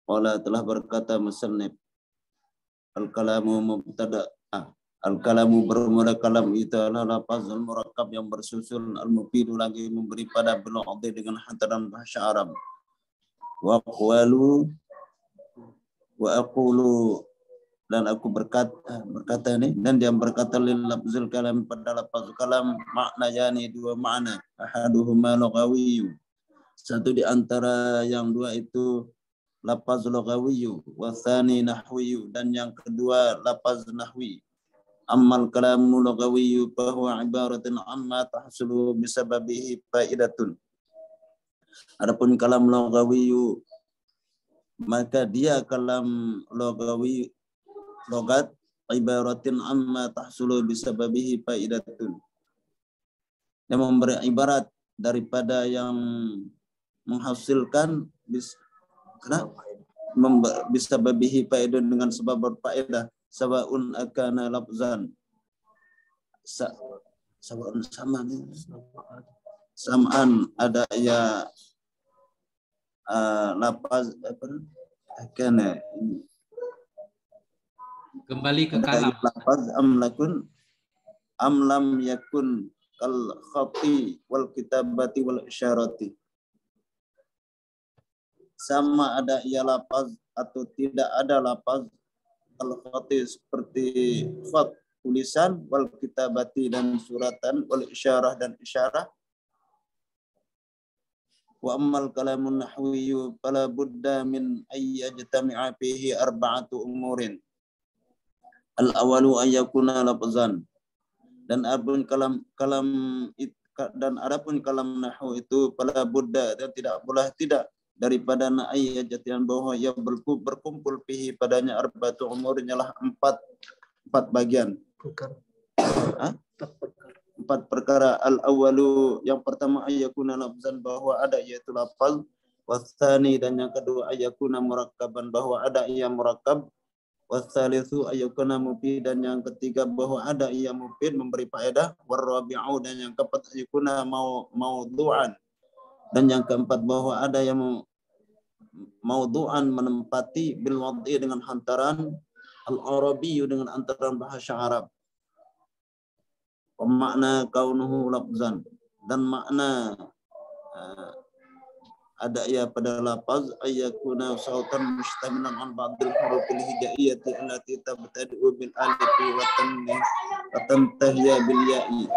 Qala telah berkata musannif, al-kalamu mubtada, al-kalamu bermula kalam itu adalah lafazul murakkab yang bersusun, al-mufidu lagi memberi pada bil wad'i dengan hantaran bahasa Arab. Wa aqulu dan aku berkata nih, dan dia berkata lil lafzul kalam, pada lafaz kalam makna yani dua makna, ahaduhuma lughawiyyu, satu di antara yang dua itu lafaz lughawiyyu, wa tsani nahwiyyu, dan yang kedua lafaz nahwi. Ammal kalamu lughawiyyu fa huwa ibaratun amma tahsulu bisababihi faidatun. Adapun kalam lughawiyyu, maka dia kalam lughawi, logat, ibaratin amma tahsulu bisababihi faidatun, yang memberi ibarat daripada yang menghasilkan bisababihi faidatun, dengan sebab berfaedah, sawaun akana lafzan, sawaun samaan ada ya lafaz akana, kembali ke kalam. Lafaz am lam yakun kal khati wal kitabati wal isyarati. Sama ada ia lafaz atau tidak ada lafaz al khati seperti khat tulisan, wal kitabati dan suratan, wal isyarah dan isyarah. Wa ammal kalamun nahwiyyu fala budda min ay yajtami'a fihi arba'atu umurin. Al-awalu ayyakuna lafzan, dan adapun kalam nahwu itu fala budda, dan tidak boleh tidak daripada ayyajan bahwa ia berkumpul fihi padanya arba'atu umurin, ialah empat bagian, empat perkara. Al-awalu, yang pertama ayyakuna lafzan, bahwa ada yaitu lafaz, wasani, dan yang kedua ayyakuna murakkaban, bahwa ada ia murakkab, wasalisu ayyakuna mufid, dan yang ketiga bahwa ada ia mufid memberi faedah, warabi'u, dan yang keempat ayyakuna maudhu'an, dan yang keempat bahwa ada yang maudhu'an menempati bil wad'i dengan hantaran, al-arabiyyu dengan hantaran bahasa Arab. Makna kaunuhu lafzan, dan makna ada ia pada lafaz ayyakuna sautan mustamilan an ba'dil hurufil hijaiyati allati tabtadi'u bil alifi wa tantahiya bil ya'i,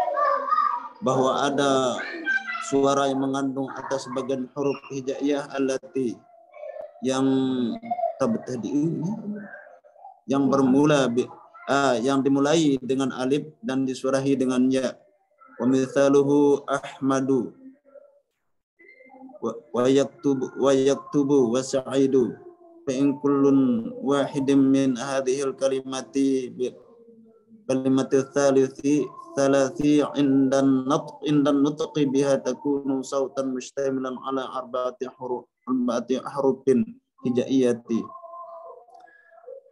bahwa ada suara yang mengandung atas sebagian huruf hijaiyah allati, yang tabtadi'u, yang bermula yang dimulai dengan alif dan disurahi dengan ya. Wa mithaluhu Ahmadu wa yaktubu wa sa'idu. Fa in kullun wahidin min hadhil kalimati kalimati thalathi indan nutqi biha takunu sautan mustamilan ala arba'ati hurufin hijaiyati.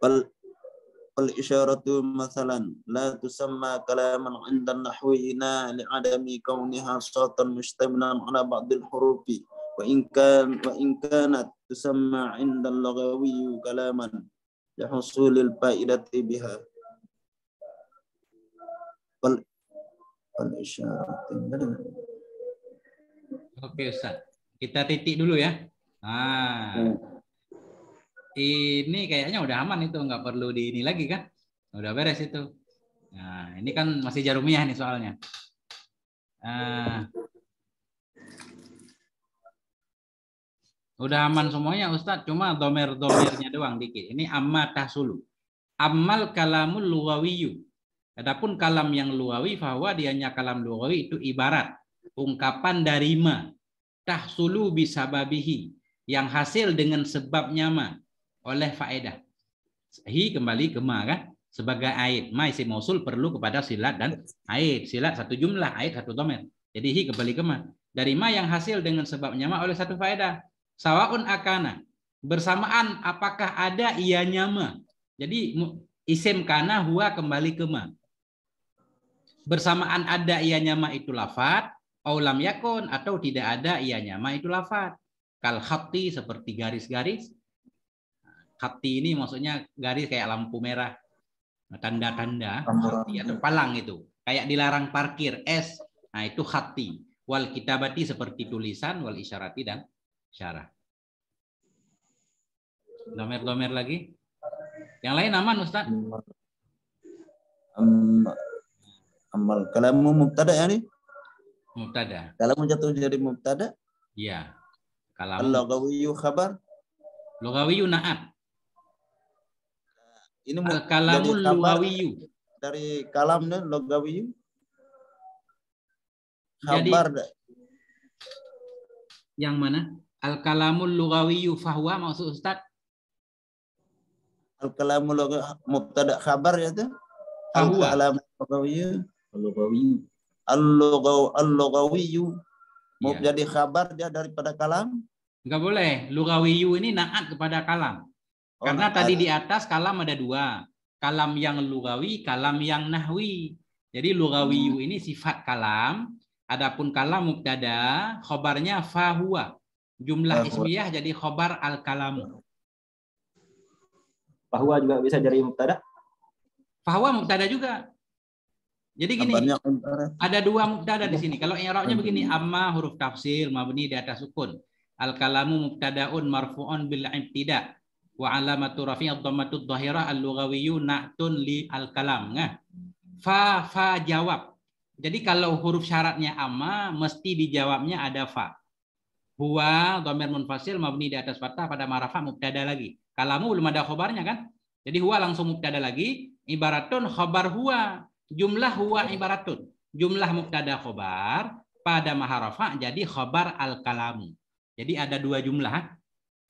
Fal isyaratu mathalan la tusamma kalaman 'inda nahwiyina li'adami kauniha sautan mustamilan ala ba'dil hurufi wa in kanat tusamma 'inda al-lughawi kalaman lihusulil fa'idati biha. Fal isyaratu. Oke Ustaz, kita titik dulu ya. Ini kayaknya udah aman itu, nggak perlu di ini lagi kan? Udah beres itu. Nah, ini kan masih Jarumiyah nih soalnya. Udah aman semuanya Ustadz, cuma domer-domernya doang dikit. Ini amma tahsulu. Ammal kalamul lughawiyyu. Adapun kalam yang lugawi, bahwa dianya kalam lugawi itu ibarat ungkapan dari ma. Tahsulu bisababihi. Yang hasil dengan sebabnya ma. Oleh faedah. Hi kembali ke ma kan? Sebagai ait. Ma isim mausul perlu kepada silat dan ait. Silat satu jumlah, ait satu domer. Jadi hi kembali ke ma. Dari ma yang hasil dengan sebabnya ma oleh satu faedah. Sawaun akana. Bersamaan apakah ada ianya ma. Jadi isim kana huwa kembali ke ma. Bersamaan ada ianya ma itu lafad. Aulam yakun atau tidak ada ianya ma itu lafad. Kal khatti seperti garis-garis. Khatti ini maksudnya garis kayak lampu merah. Tanda-tanda. Khatti atau palang itu. Kayak dilarang parkir. S. Nah itu khatti. Wal kitabati seperti tulisan. Wal isyarati dan syarah. Domer-domer lagi. Yang lain aman Ustaz? Amal kalamu mubtada ya nih? Mubtada. Kalamu jatuh jadi mubtada? Iya. Kalamu. Al-lughawiyyu khabar? Lughawiyyu na'at. Ini al-kalamul lughawiyyu. Dari kalam dan lughawiyyu. Khabar. Jadi, yang mana? Al-kalamul lughawiyyu fahuwa maksud Ustaz? Al-kalamul mubtada khabar ya tuh? Al-kalamul lughawiyyu. Al-lughawiyyu. Mau jadi khabar dia daripada kalam? Enggak boleh. Lughawiyyu ini naat kepada kalam. Karena tadi di atas kalam ada dua. Kalam yang lughawi, kalam yang nahwi. Jadi lughawiyyu ini sifat kalam. Adapun kalam mubtada, khobarnya fahuwa. Jumlah ismiyah jadi khobar al-kalamu. Fahuwa juga bisa jadi mubtada? Fahuwa mubtada juga. Jadi gini, ada dua mubtada di sini. Kalau i'rabnya begini, amma huruf tafsir mabni di atas sukun. Al-kalamu mubtadaun marfu'un bil ibtida. Wa alamatu rafi'id dhammatu dhahirah al-lughawiyyu na'tun li al-kalam. Nah, fa jawab. Jadi kalau huruf syaratnya amma, mesti dijawabnya ada fa. Huwa dhamir munfasil mabni di atas fathah pada ma'rafa mubtada lagi. Kalamu belum ada khobarnya kan? Jadi huwa langsung mubtada lagi. Ibaratun khobar huwa. Jumlah huwa ibaratun. Jumlah mubtada khobar pada maharafa jadi khobar al-kalamu. Jadi ada dua jumlah.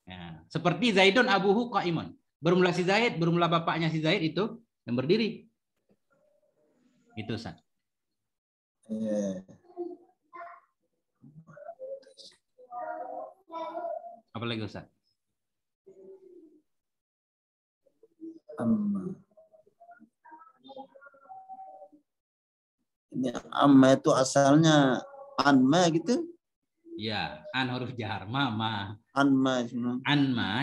Ya. Seperti Zaidun abuhu qaimun. Bermula si Zaid, bermula bapaknya si Zaid itu yang berdiri. Itu Ustaz. Apa lagi Ustaz? Ini amma itu asalnya anma gitu? Ya, an huruf jar, ma. Anma,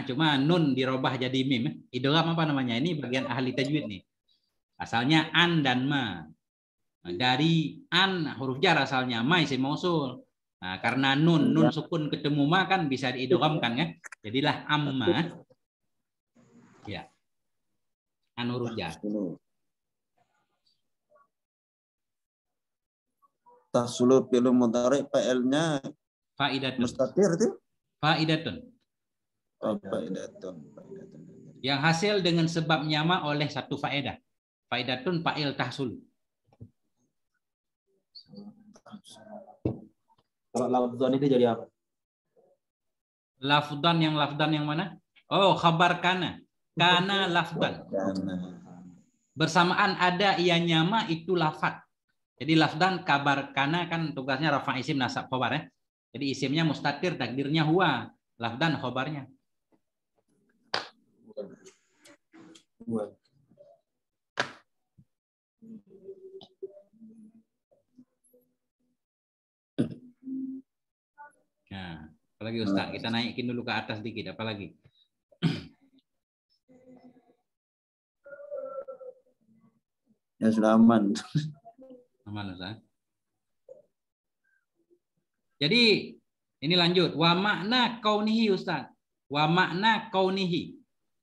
cuma nun dirubah jadi mim. Idgham apa namanya? Ini bagian ahli tajwid nih. Asalnya an dan ma. Dari an huruf jar asalnya, ma isim mausul. Nah, karena nun sukun ketemu ma kan bisa diidghamkan kan? Jadilah amma. Ya. An huruf jar. Tahsulu fi'il mudhari fa'ilnya faidatun. Mustatir itu? Faidatun. Oh, faidatun. Yang hasil dengan sebab nyama oleh satu faedah. Faidatun fa'il tahsul. Kalau lafdzan itu jadi apa? Lafdan yang mana? Oh, khabar kana. Kana lafdan. Bersamaan ada ianya ma itu lafad. Jadi lafdan kabar kana kan tugasnya rafa isim nasab khobar ya. Jadi isimnya mustatir, takdirnya huwa. Lafdan khobarnya. Nah, apalagi Ustaz, kita naikin dulu ke atas dikit, apalagi. Ya sudah aman. Aman Ustaz. Jadi ini lanjut. Wa makna kaunihi Ustaz. Wa makna kaunihi.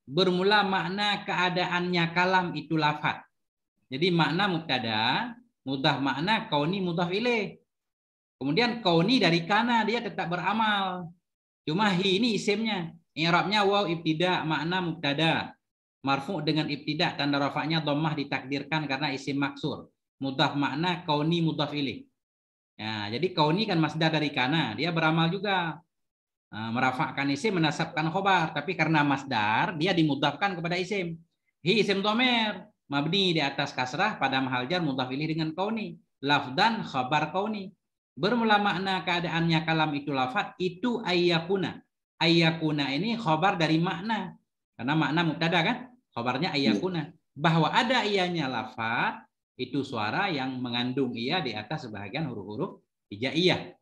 Bermula makna keadaannya kalam itu lafad. Jadi makna mubtada, mudhaf makna, kauni mudhaf ilaih. Kemudian kauni dari kana, dia tetap beramal. Cuma hi ini isimnya. I'rabnya waw ibtida makna mubtada. Marfu dengan ibtida tanda rafa'nya dhammah ditakdirkan karena isim maksur. Mudhaf makna, kauni mudhaf ilaih. Ya, jadi kauni kan masdar dari kana, dia beramal juga. Nah, merafa'kan isim, menasabkan khobar, tapi karena masdar dia dimudhafkan kepada isim. Hi isim dhamir, mabni di atas kasrah pada mahal jar mudhaf ilaih dengan kauni. Lafdan khabar kauni. Bermula makna keadaannya kalam itu lafad itu ayyakuna. Ayyakuna ini khabar dari makna. Karena makna mubtada kan? Khabarnya ayyakuna. Bahwa ada ianya lafad itu suara yang mengandung ia di atas sebahagian huruf-huruf hijaiyah.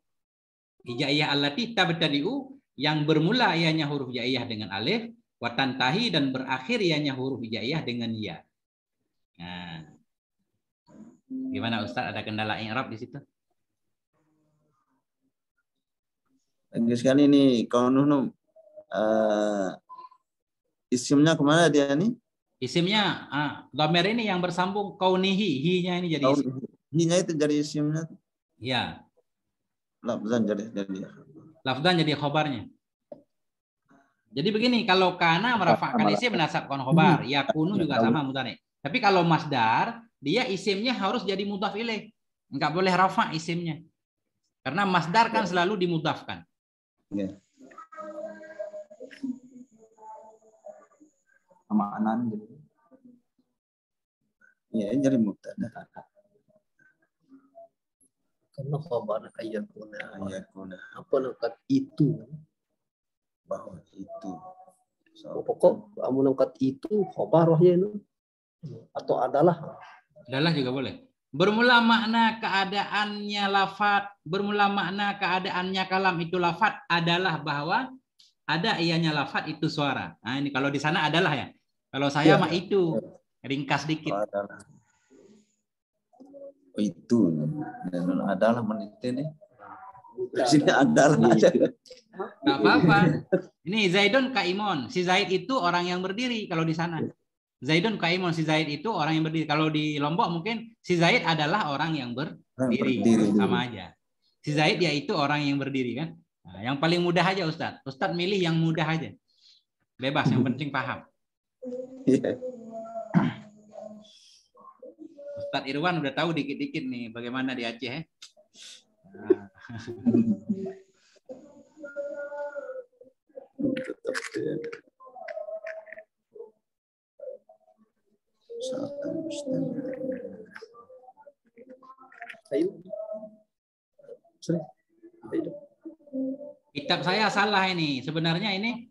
Hijaiyah allati tabtadi'u yang bermula ianya huruf hijaiyah dengan alif, wa tantahi dan berakhir ianya huruf hijaiyah dengan ya. Nah. Gimana Ustaz, ada kendala i'rab di situ? Bagus sekali ini kaunun isimnya kemana dia nih? Isimnya dhamir ini yang bersambung kaunihi, hi-nya ini jadi isim. Hi-nya itu jadi isimnya. Ya. Lafzan jadi. Lafzan jadi khobarnya. Jadi begini, kalau kana merafa'kan isim menasabkan khobar, yakunu juga sama mudhari. Tapi kalau masdar, dia isimnya harus jadi mudhaf ilaih. Enggak boleh rafa' isimnya. Karena masdar kan selalu dimudhafkan. Ya. Maknan gitu. Ya, jadi mubtada. Karena khabar ayyakuna. Apa nakat itu? Bahwa itu. Pokok kamu nakat itu khabar wahya itu. Atau adalah. Adalah juga boleh. Bermula makna keadaannya lafat, bermula makna keadaannya kalam itu lafat adalah bahwa ada ianya lafat itu suara. Nah ini kalau di sana adalah ya. Kalau saya mah itu ringkas dikit. Adalah. Itu dan adalah menit ini. Sini adalah aja. Enggak apa-apa. Ini Zaidun Kaimon. Si Zaid itu orang yang berdiri kalau di sana. Zaidun Kaimon, si Zaid itu orang yang berdiri. Kalau di Lombok mungkin si Zaid adalah orang yang berdiri. Sama aja. Si Zaid yaitu orang yang berdiri kan. Nah, yang paling mudah aja Ustadz. Ustadz milih yang mudah aja. Bebas, yang penting paham. Ustadz Irwan udah tahu dikit-dikit nih bagaimana di Aceh ya. Nah. Kitab saya salah ini. Sebenarnya ini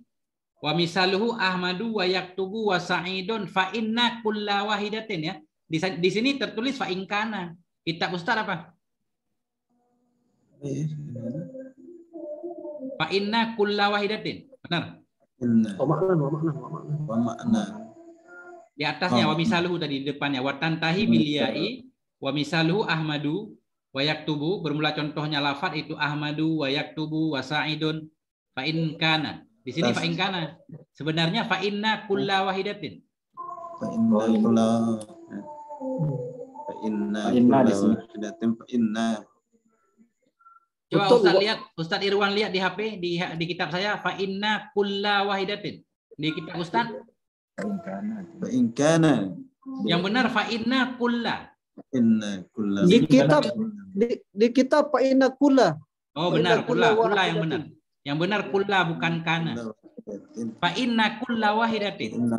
wa misaluhu Ahmadu wa yaktubu wa sa'idun fa inna kulla wahidatin ya. Di sini tertulis fa in kana. Kitab Ustaz apa? Fa inna kulla wahidatin. Benar? Wa makna. Di atasnya wa misaluhu tadi di depannya wa tantahi bil ya'i wa misaluhu Ahmadu wa yaktubu, bermula contohnya lafaz itu Ahmadu wa yaktubu wa sa'idun fa in kana. Di sini fa in kana. Sebenarnya fa inna kulla wahidatin. Fa inna wahidatin fa inna. Coba Ustaz lihat, Ustaz Irwan lihat di HP di kitab saya fa inna kulla wahidatin. Di kitab Ustaz fa in kana. Yang benar fa inna kulla. Inna kulla. Di kitab fa inna kulla. Oh benar, kulla yang benar. Yang benar kulla bukan kana. Fa inna kulla wahidatin.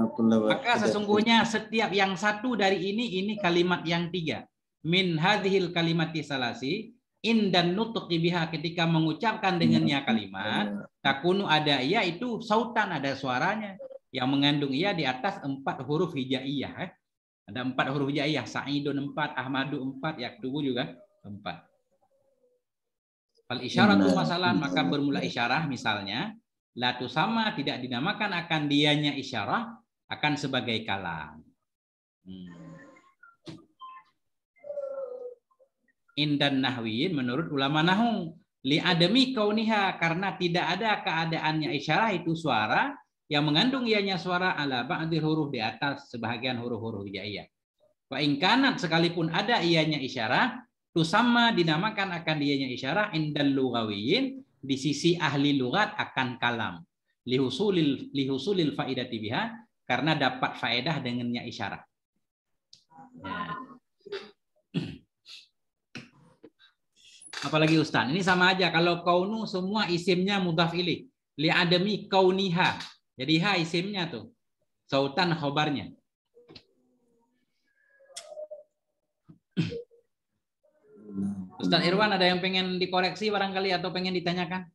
Maka sesungguhnya setiap yang satu dari ini kalimat yang tiga. Min hadhil kalimati salasi in dan nutuqi biha, ketika mengucapkan dengannya kalimat takunu ada iya itu sautan, ada suaranya yang mengandung iya di atas 4 huruf hijaiyah. Ada 4 huruf hijaiyah, Sa'idun 4, Ahmadu 4, Yaktubu juga 4. Fal isyaratu masalan, maka bermula isyarah misalnya la tusamma, tidak dinamakan akan dianya isyarah, akan sebagai kalam. Indan nahwiyin, menurut ulama nahu, li adami kauniha, karena tidak ada keadaannya isyarah itu suara yang mengandung ianya suara ala ba'dil huruf, di atas sebahagian huruf-huruf hijaiyah. Wa in kanat, sekalipun ada ianya isyarah, tusamma dinamakan akan dianya isyarah indal lughawiyin, di sisi ahli lughat akan kalam. Lihusulil faidati biha, karena dapat faedah dengannya isyarah. Ya. Apalagi Ustaz, ini sama aja. Kalau kaunu semua isimnya mudhaf ilaih. Li adami kauniha. Jadi ha isimnya tuh. Sautan khobarnya. Ustaz Irwan, ada yang pengen dikoreksi barangkali atau pengen ditanyakan?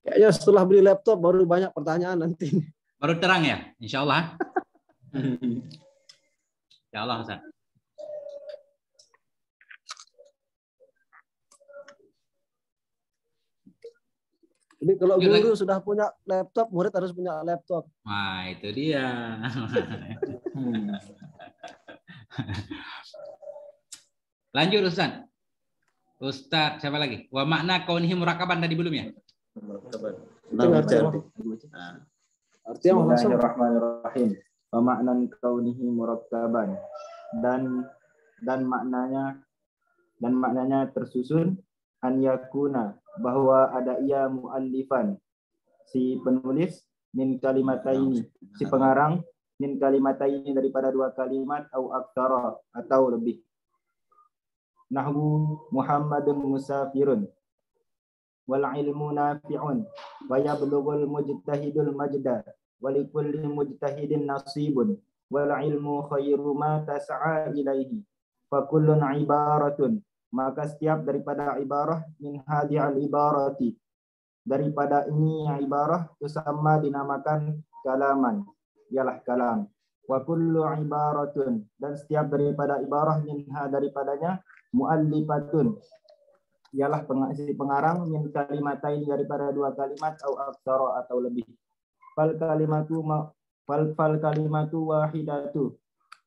Kayaknya setelah beli laptop baru banyak pertanyaan nanti. Baru terang ya? Insya Allah. Insya Allah Ustaz. Jadi kalau guru sudah punya laptop, murid harus punya laptop. Wah, itu dia. Lanjut Ustaz. Ustaz siapa lagi? Wa makna kaunihi murakaban tadi belum ya? Artinya langsung. Bismillahirrahmanirrahim. Wa maknan kaunihi murakkaban, dan maknanya tersusun, an yakuna, bahwa ada ia muallifan, si penulis, min kalimataini, si pengarang, min kalimataini, daripada 2 kalimat, au aktsara, atau lebih. Nahwu Muhammadun musafirun, wal ilmu nafi'un, wa yablughul mujtahidul majda, wa likulli mujtahidin nasibun, wal ilmu khairu ma tas'a ilaihi, fa kullun ibaratun, maka setiap daripada ibarah, min hadhihi al-ibarati, daripada ini yang ibarah, tusamma dinamakan kalaman, ialah kalam. Wa kullu ibaratun, dan setiap daripada ibarah, minha daripadanya, muallifatun, ialah pengarang, min kalimatain daripada 2 kalimat, au aktsara, atau lebih. Fal kalimatu wahidatu,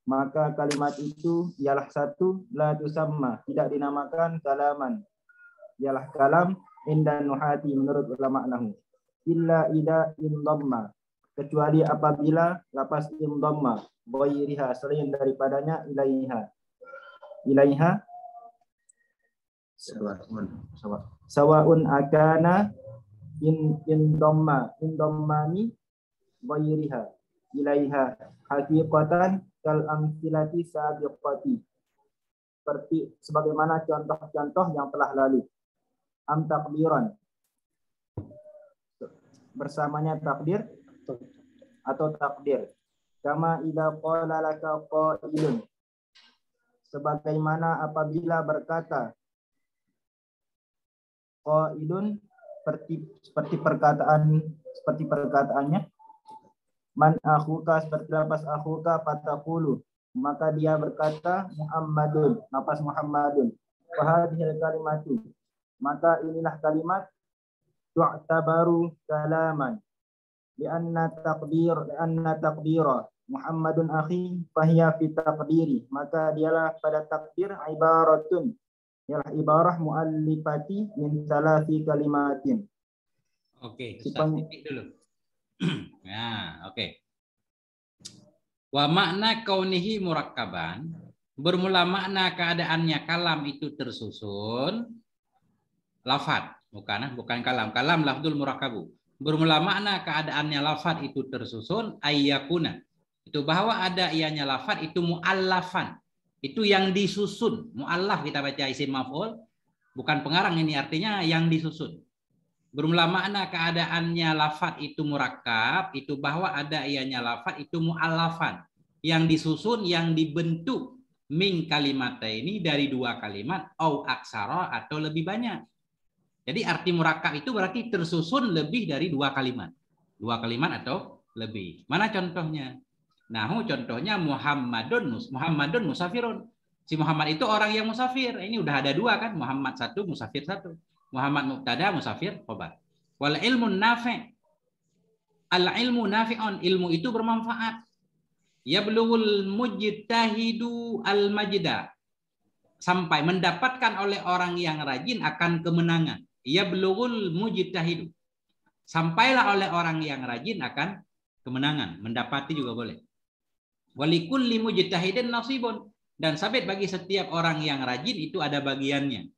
maka kalimat itu ialah satu, la tusamma, tidak dinamakan kalaman, ialah kalam, inda nuhati, menurut ulama nahu, illa ida indhamma, kecuali apabila lapas indhamma, ghairiha, selain daripadanya, ilaiha sawa'un akana indammani ghairiha ilaiha haqiqatan kal amsilati sabiqati, seperti sebagaimana contoh-contoh yang telah lalu. Am takbiran, bersamanya takdir atau takdir. Kama idza qala laka qailun, sebagaimana apabila berkata qailun, seperti perkataannya, man akhuka, seperti lapas akhuka, fataqulu, maka dia berkata Muhammadun, lapas Muhammadun. Fahadhil kalimatu, maka inilah kalimat, tu'tabaru kalaman, lianna takbira Muhammadun akhi fahiya fi takbiri, maka dialah pada takbir ibaratun, ialah ibarah muallifati min salasi kalimatin. Oke, titik dulu. Ya, oke. Wa makna kaunihi murakkaban, bermula makna keadaannya kalam itu tersusun. Lafad, bukan kalam. Kalam lafdul murakkabu. Bermula makna keadaannya lafad itu tersusun ayyakuna. Itu bahwa ada ianya lafad itu mu'allafan. Itu yang disusun. Mu'allaf kita baca isim maf'ul. Bukan pengarang ini, artinya yang disusun. Bermula makna keadaannya lafad itu murakkab. Itu bahwa ada ianya lafad itu mu'allafan. Yang disusun, yang dibentuk. Min kalimata ini dari dua kalimat. Au aksara atau lebih banyak. Jadi arti murakkab itu berarti tersusun lebih dari dua kalimat. Dua kalimat atau lebih. Mana contohnya? Nah, contohnya Muhammadun musafirun. Si Muhammad itu orang yang musafir. Ini udah ada dua kan? Muhammad satu, musafir satu. Muhammad mubtada, musafir khobar. Wal ilmu nafi'. Al ilmu nafi'un. Ilmu itu bermanfaat. Yablughul mujtahidu al majda. Sampai mendapatkan oleh orang yang rajin akan kemenangan. Yablughul mujtahidu. Sampailah oleh orang yang rajin akan kemenangan. Mendapati juga boleh. Walikulli mujtahidin nasibun. Dan sabit bagi setiap orang yang rajin itu ada bagiannya.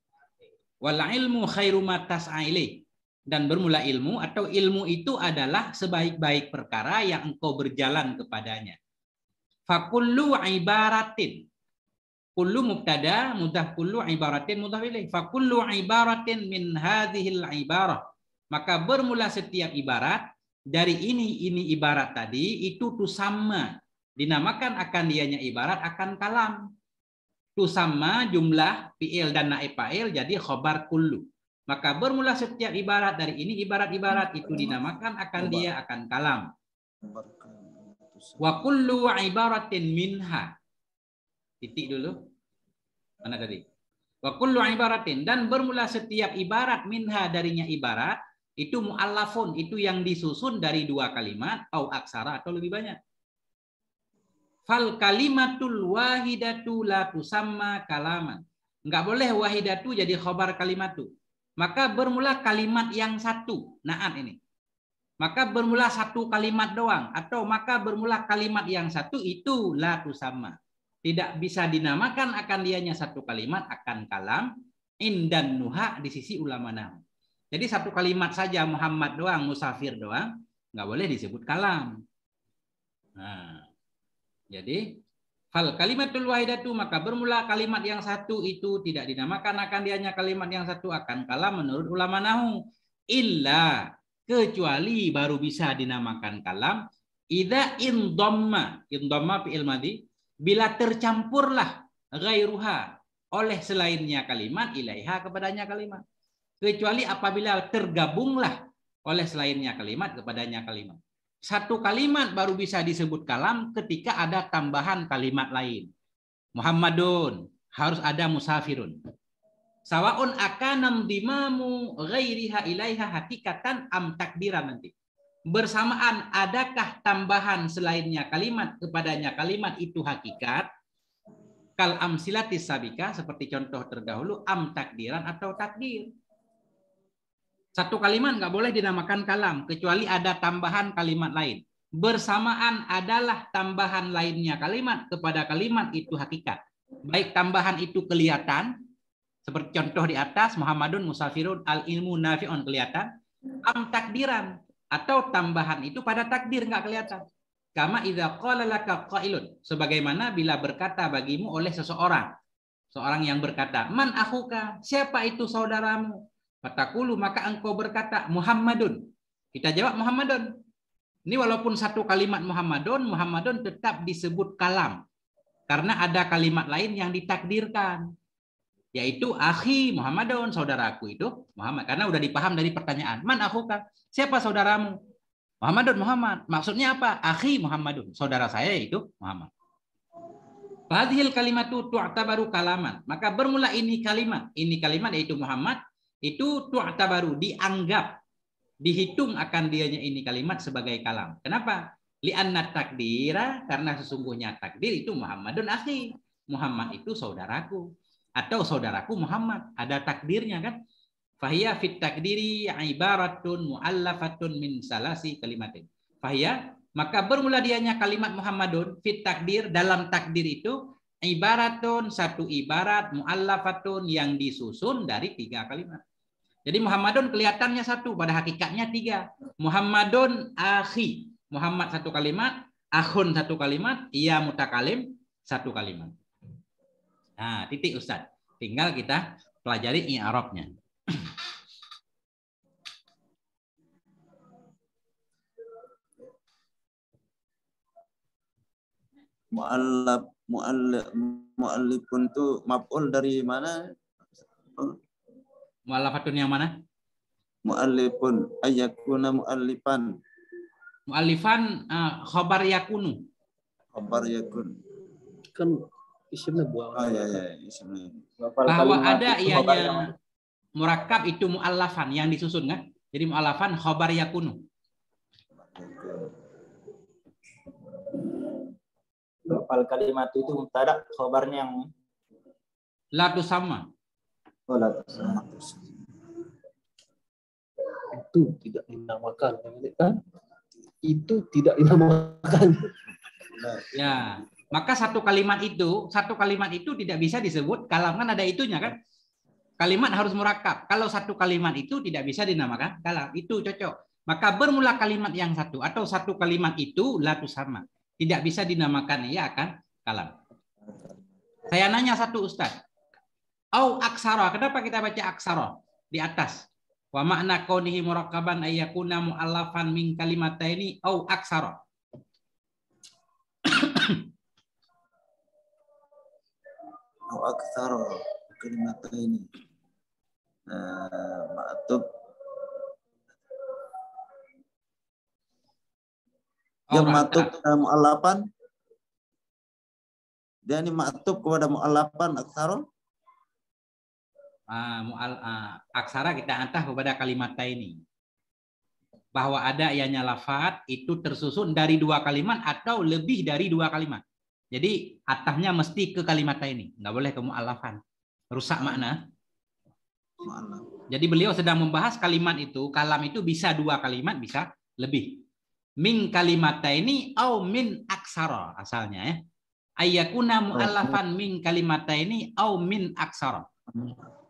Wal ilmu khairu ma tas'a ilaih. Dan bermula ilmu atau ilmu itu adalah sebaik-baik perkara yang engkau berjalan kepadanya. Fakullu ibaratin. Kullu mubtada, mudah kullu ibaratin mudah ilaih. Fakullu ibaratin min hadhil ibarah. Maka bermula setiap ibarat dari ini ibarat tadi itu tusamma. Dinamakan akan dianya ibarat akan kalam. Tusamma jumlah fi'il dan naib fa'il jadi khobar kullu. Maka bermula setiap ibarat dari ini ibarat-ibarat itu dinamakan akan dia akan kalam. Wa kullu ibaratin minha. Titik dulu. Mana tadi? Wa kullu ibaratin. Dan bermula setiap ibarat minha darinya ibarat. Itu mu'allafun. Itu yang disusun dari dua kalimat. Au aksara atau lebih banyak. Fal kalimatul wahidatu la tusamma kalaman. Enggak boleh wahidatu jadi khobar kalimatu. Maka bermula kalimat yang satu. Naat ini. Maka bermula satu kalimat doang. Atau maka bermula kalimat yang satu itu la tusamma. Tidak bisa dinamakan akan dianya satu kalimat akan kalam. Indan nuha di sisi ulama nahwu. Jadi satu kalimat saja Muhammad doang, musafir doang. Enggak boleh disebut kalam. Nah. Jadi fal kalimatul wahidatu maka bermula kalimat yang satu itu tidak dinamakan akan dianya kalimat yang satu akan kalam menurut ulama nahwu illa kecuali baru bisa dinamakan kalam idza indamma fi'il madhi bila tercampurlah ghairuha oleh selainnya kalimat ilaiha kepadanya kalimat kecuali apabila tergabunglah oleh selainnya kalimat kepadanya kalimat. Satu kalimat baru bisa disebut kalam ketika ada tambahan kalimat lain. Muhammadun harus ada musafirun. Sawaun akanam dimamu ghairiha ilaiha hakikatan am takdiran nanti. Bersamaan adakah tambahan selainnya kalimat kepadanya kalimat itu hakikat? Kal amsilatis sabika seperti contoh terdahulu am takdiran atau takdir. Satu kalimat nggak boleh dinamakan kalam kecuali ada tambahan kalimat lain. Bersamaan adalah tambahan lainnya kalimat kepada kalimat itu hakikat. Baik tambahan itu kelihatan seperti contoh di atas Muhammadun musafirun al ilmu nafi'un kelihatan. Am takdiran atau tambahan itu pada takdir nggak kelihatan. Kama idza qala laka qailun sebagaimana bila berkata bagimu oleh seseorang. Seorang yang berkata, "Man akhuka?" Siapa itu saudaramu? Fatakulu maka engkau berkata Muhammadun. Kita jawab Muhammadun. Ini walaupun satu kalimat Muhammadun tetap disebut kalam. Karena ada kalimat lain yang ditakdirkan. Yaitu akhi Muhammadun, saudaraku itu Muhammad. Karena udah dipaham dari pertanyaan. Man akhuka? Siapa saudaramu? Muhammadun Muhammad. Maksudnya apa? Akhi Muhammadun. Saudara saya itu Muhammad. Fadhil kalimatu tu'tabaru kalaman. Maka bermula ini kalimat. Ini kalimat yaitu Muhammad. Itu tu'tabaru dianggap dihitung akan dianya ini kalimat sebagai kalam. Kenapa? Li'anna takdira karena sesungguhnya takdir itu Muhammadun akhi. Muhammad itu saudaraku atau saudaraku Muhammad. Ada takdirnya kan? Fahiya fit takdiri ibaratun muallafatun min salasi kalimatin. Fahiya maka bermula dianya kalimat Muhammadun fit takdir dalam takdir itu ibaratun satu ibarat muallafatun yang disusun dari tiga kalimat. Jadi Muhammadun kelihatannya satu, pada hakikatnya tiga. Muhammadun akhi. Muhammad satu kalimat, akhun satu kalimat, ia mutakalim satu kalimat. Nah, titik Ustaz. Tinggal kita pelajari i'rabnya. Mu'allifun itu maf'ul dari mana? Mu'allafatun yang mana? Mu'allifun ayyakuna mu'allifan. Mu'allifan khabar yakunu. Khabar yakun. Kan isimnya buang. Oh ya, isimnya. Bahwa ada ianya murakkab itu mu'allafan yang disusun kan? Jadi mu'allafan khabar yakunu. Wafal kalimat itu mubtada, khabarnya yang La tusamma. oh, la tusamma. Itu tidak dinamakan, kan? Itu tidak dinamakan. Ya, maka satu kalimat itu tidak bisa disebut kalam, kan ada itunya kan? Kalimat harus murakkab. Kalau satu kalimat itu tidak bisa dinamakan kalam, itu cocok. Maka bermula kalimat yang satu atau satu kalimat itu la tusamma. Tidak bisa dinamakan ya akan kalam. Saya nanya satu Ustaz. Au aksara. Kenapa kita baca aksara di atas? Wa makna kaunihi murakkaban ayyakuna mu'allafan min kalimataini au aksara. Au aksara kalimataini. Ma'tub. Dia ma'tub mu'allafan. Dia ini ma'tub kepada mu'allafan aksara. Aksara kita antah kepada kalimat ini. Bahwa ada ianya lafaz itu tersusun dari dua kalimat atau lebih dari dua kalimat. Jadi atahnya mesti ke kalimat ini, nggak boleh ke mu'allafan. Rusak makna. Jadi beliau sedang membahas kalimat itu, kalam itu bisa dua kalimat, bisa lebih. Min kalimataini au min aksara asalnya ya. Ayyakuna mu'allafan min kalimataini au min aksara.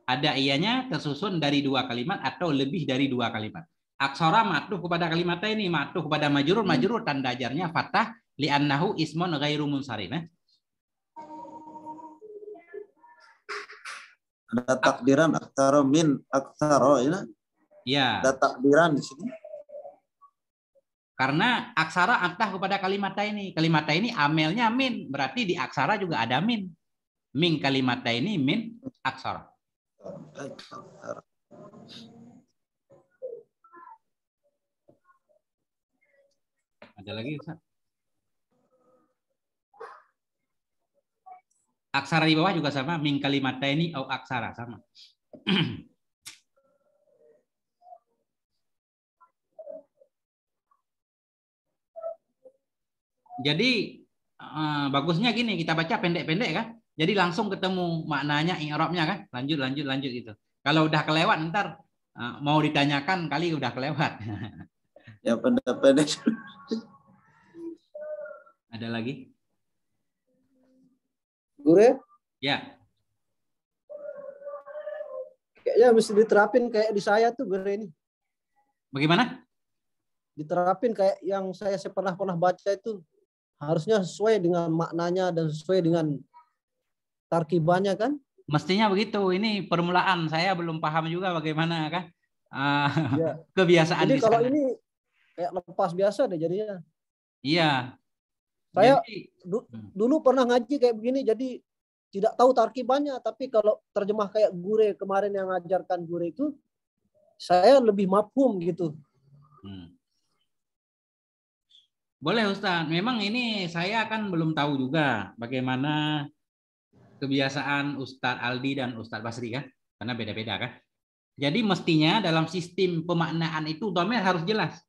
Ada ianya tersusun dari dua kalimat atau lebih dari dua kalimat. Aksara ma'tuf kepada kalimataini, ma'tuf kepada majrur, majrur tanda jarnya fathah li'annahu ismun ghairu munsharif ya. Ada takdiran aksara min aksara ya. Ya. Ada takdiran di sini. Karena aksara antah kepada kalimat ini. Kalimat ini amelnya min. Berarti di aksara juga ada min. Min kalimat ini min aksara. Ada lagi Ustaz? Aksara di bawah juga sama. Min kalimat ini au aksara sama. Jadi bagusnya gini, kita baca pendek-pendek kan. Jadi langsung ketemu maknanya, i'rabnya kan. Lanjut gitu. Kalau udah kelewat ntar mau ditanyakan kali udah kelewat. Ya pendek-pendek. Ada lagi? Gure? Ya. Kayaknya mesti diterapin kayak di saya tuh gure ini. Bagaimana? Diterapin kayak yang saya pernah baca itu. Harusnya sesuai dengan maknanya dan sesuai dengan tarkibannya kan? Mestinya begitu. Ini permulaan, saya belum paham juga bagaimana kan Ya. kebiasaan Jadi di sana. kalau ini kayak lepas biasa deh jadinya. Iya. Saya Jadi, dulu pernah ngaji kayak begini, jadi tidak tahu tarkibannya. Tapi kalau terjemah kayak gure kemarin yang ngajarkan gure itu, saya lebih mafhum gitu. Boleh Ustaz. Memang ini saya kan belum tahu juga bagaimana kebiasaan Ustadz Aldi dan Ustadz Basri kan. Karena beda-beda kan. Jadi mestinya dalam sistem pemaknaan itu dhamir harus jelas.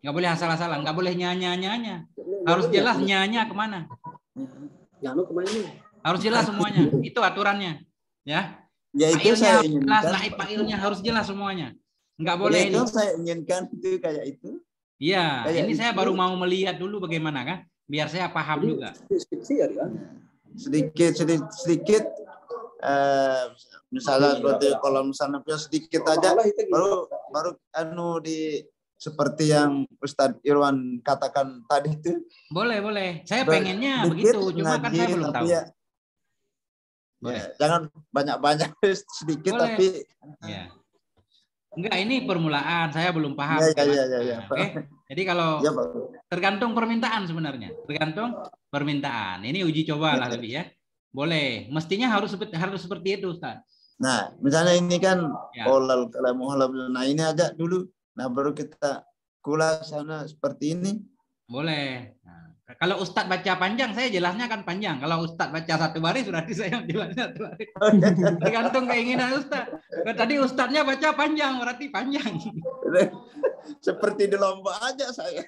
Nggak boleh asal-asalan. Nggak boleh nyanya-nyanya. Harus jelas nyanya kemana. Nyano kemana ini? Harus jelas semuanya. Itu aturannya. Ya. Ya itu saya Jelas, inginkan. naib fa'ilnya harus jelas semuanya. Nggak boleh Ya, itu saya inginkan itu kayak itu. Iya, Kayak ini itu. saya baru mau melihat dulu bagaimana kan, biar saya paham juga. Skripsi ya kan? Sedikit misalnya seperti kolom sanapnya sedikit aja, baru di seperti yang Ustadz Irwan katakan tadi itu. Boleh. Saya pengennya begitu, cuma kan saya belum tahu. Ya, jangan banyak-banyak, sedikit boleh. Tapi ya. Enggak, ini permulaan, saya belum paham. Ya. Oke. Jadi kalau tergantung permintaan sebenarnya, tergantung permintaan. Ini uji coba lah lebih ya. Boleh, mestinya harus seperti itu, Ustaz. Nah, misalnya ini kan qolal kalamu halal. Nah, ini aja dulu. Nah, baru kita kulas sana seperti ini. Boleh. Nah, kalau Ustadz baca panjang, saya jelasnya kan panjang. Kalau Ustadz baca satu baris, berarti saya jelasnya satu baris. Tergantung keinginan Ustadz. Tadi Ustadznya baca panjang, berarti panjang. Seperti di lomba aja saya.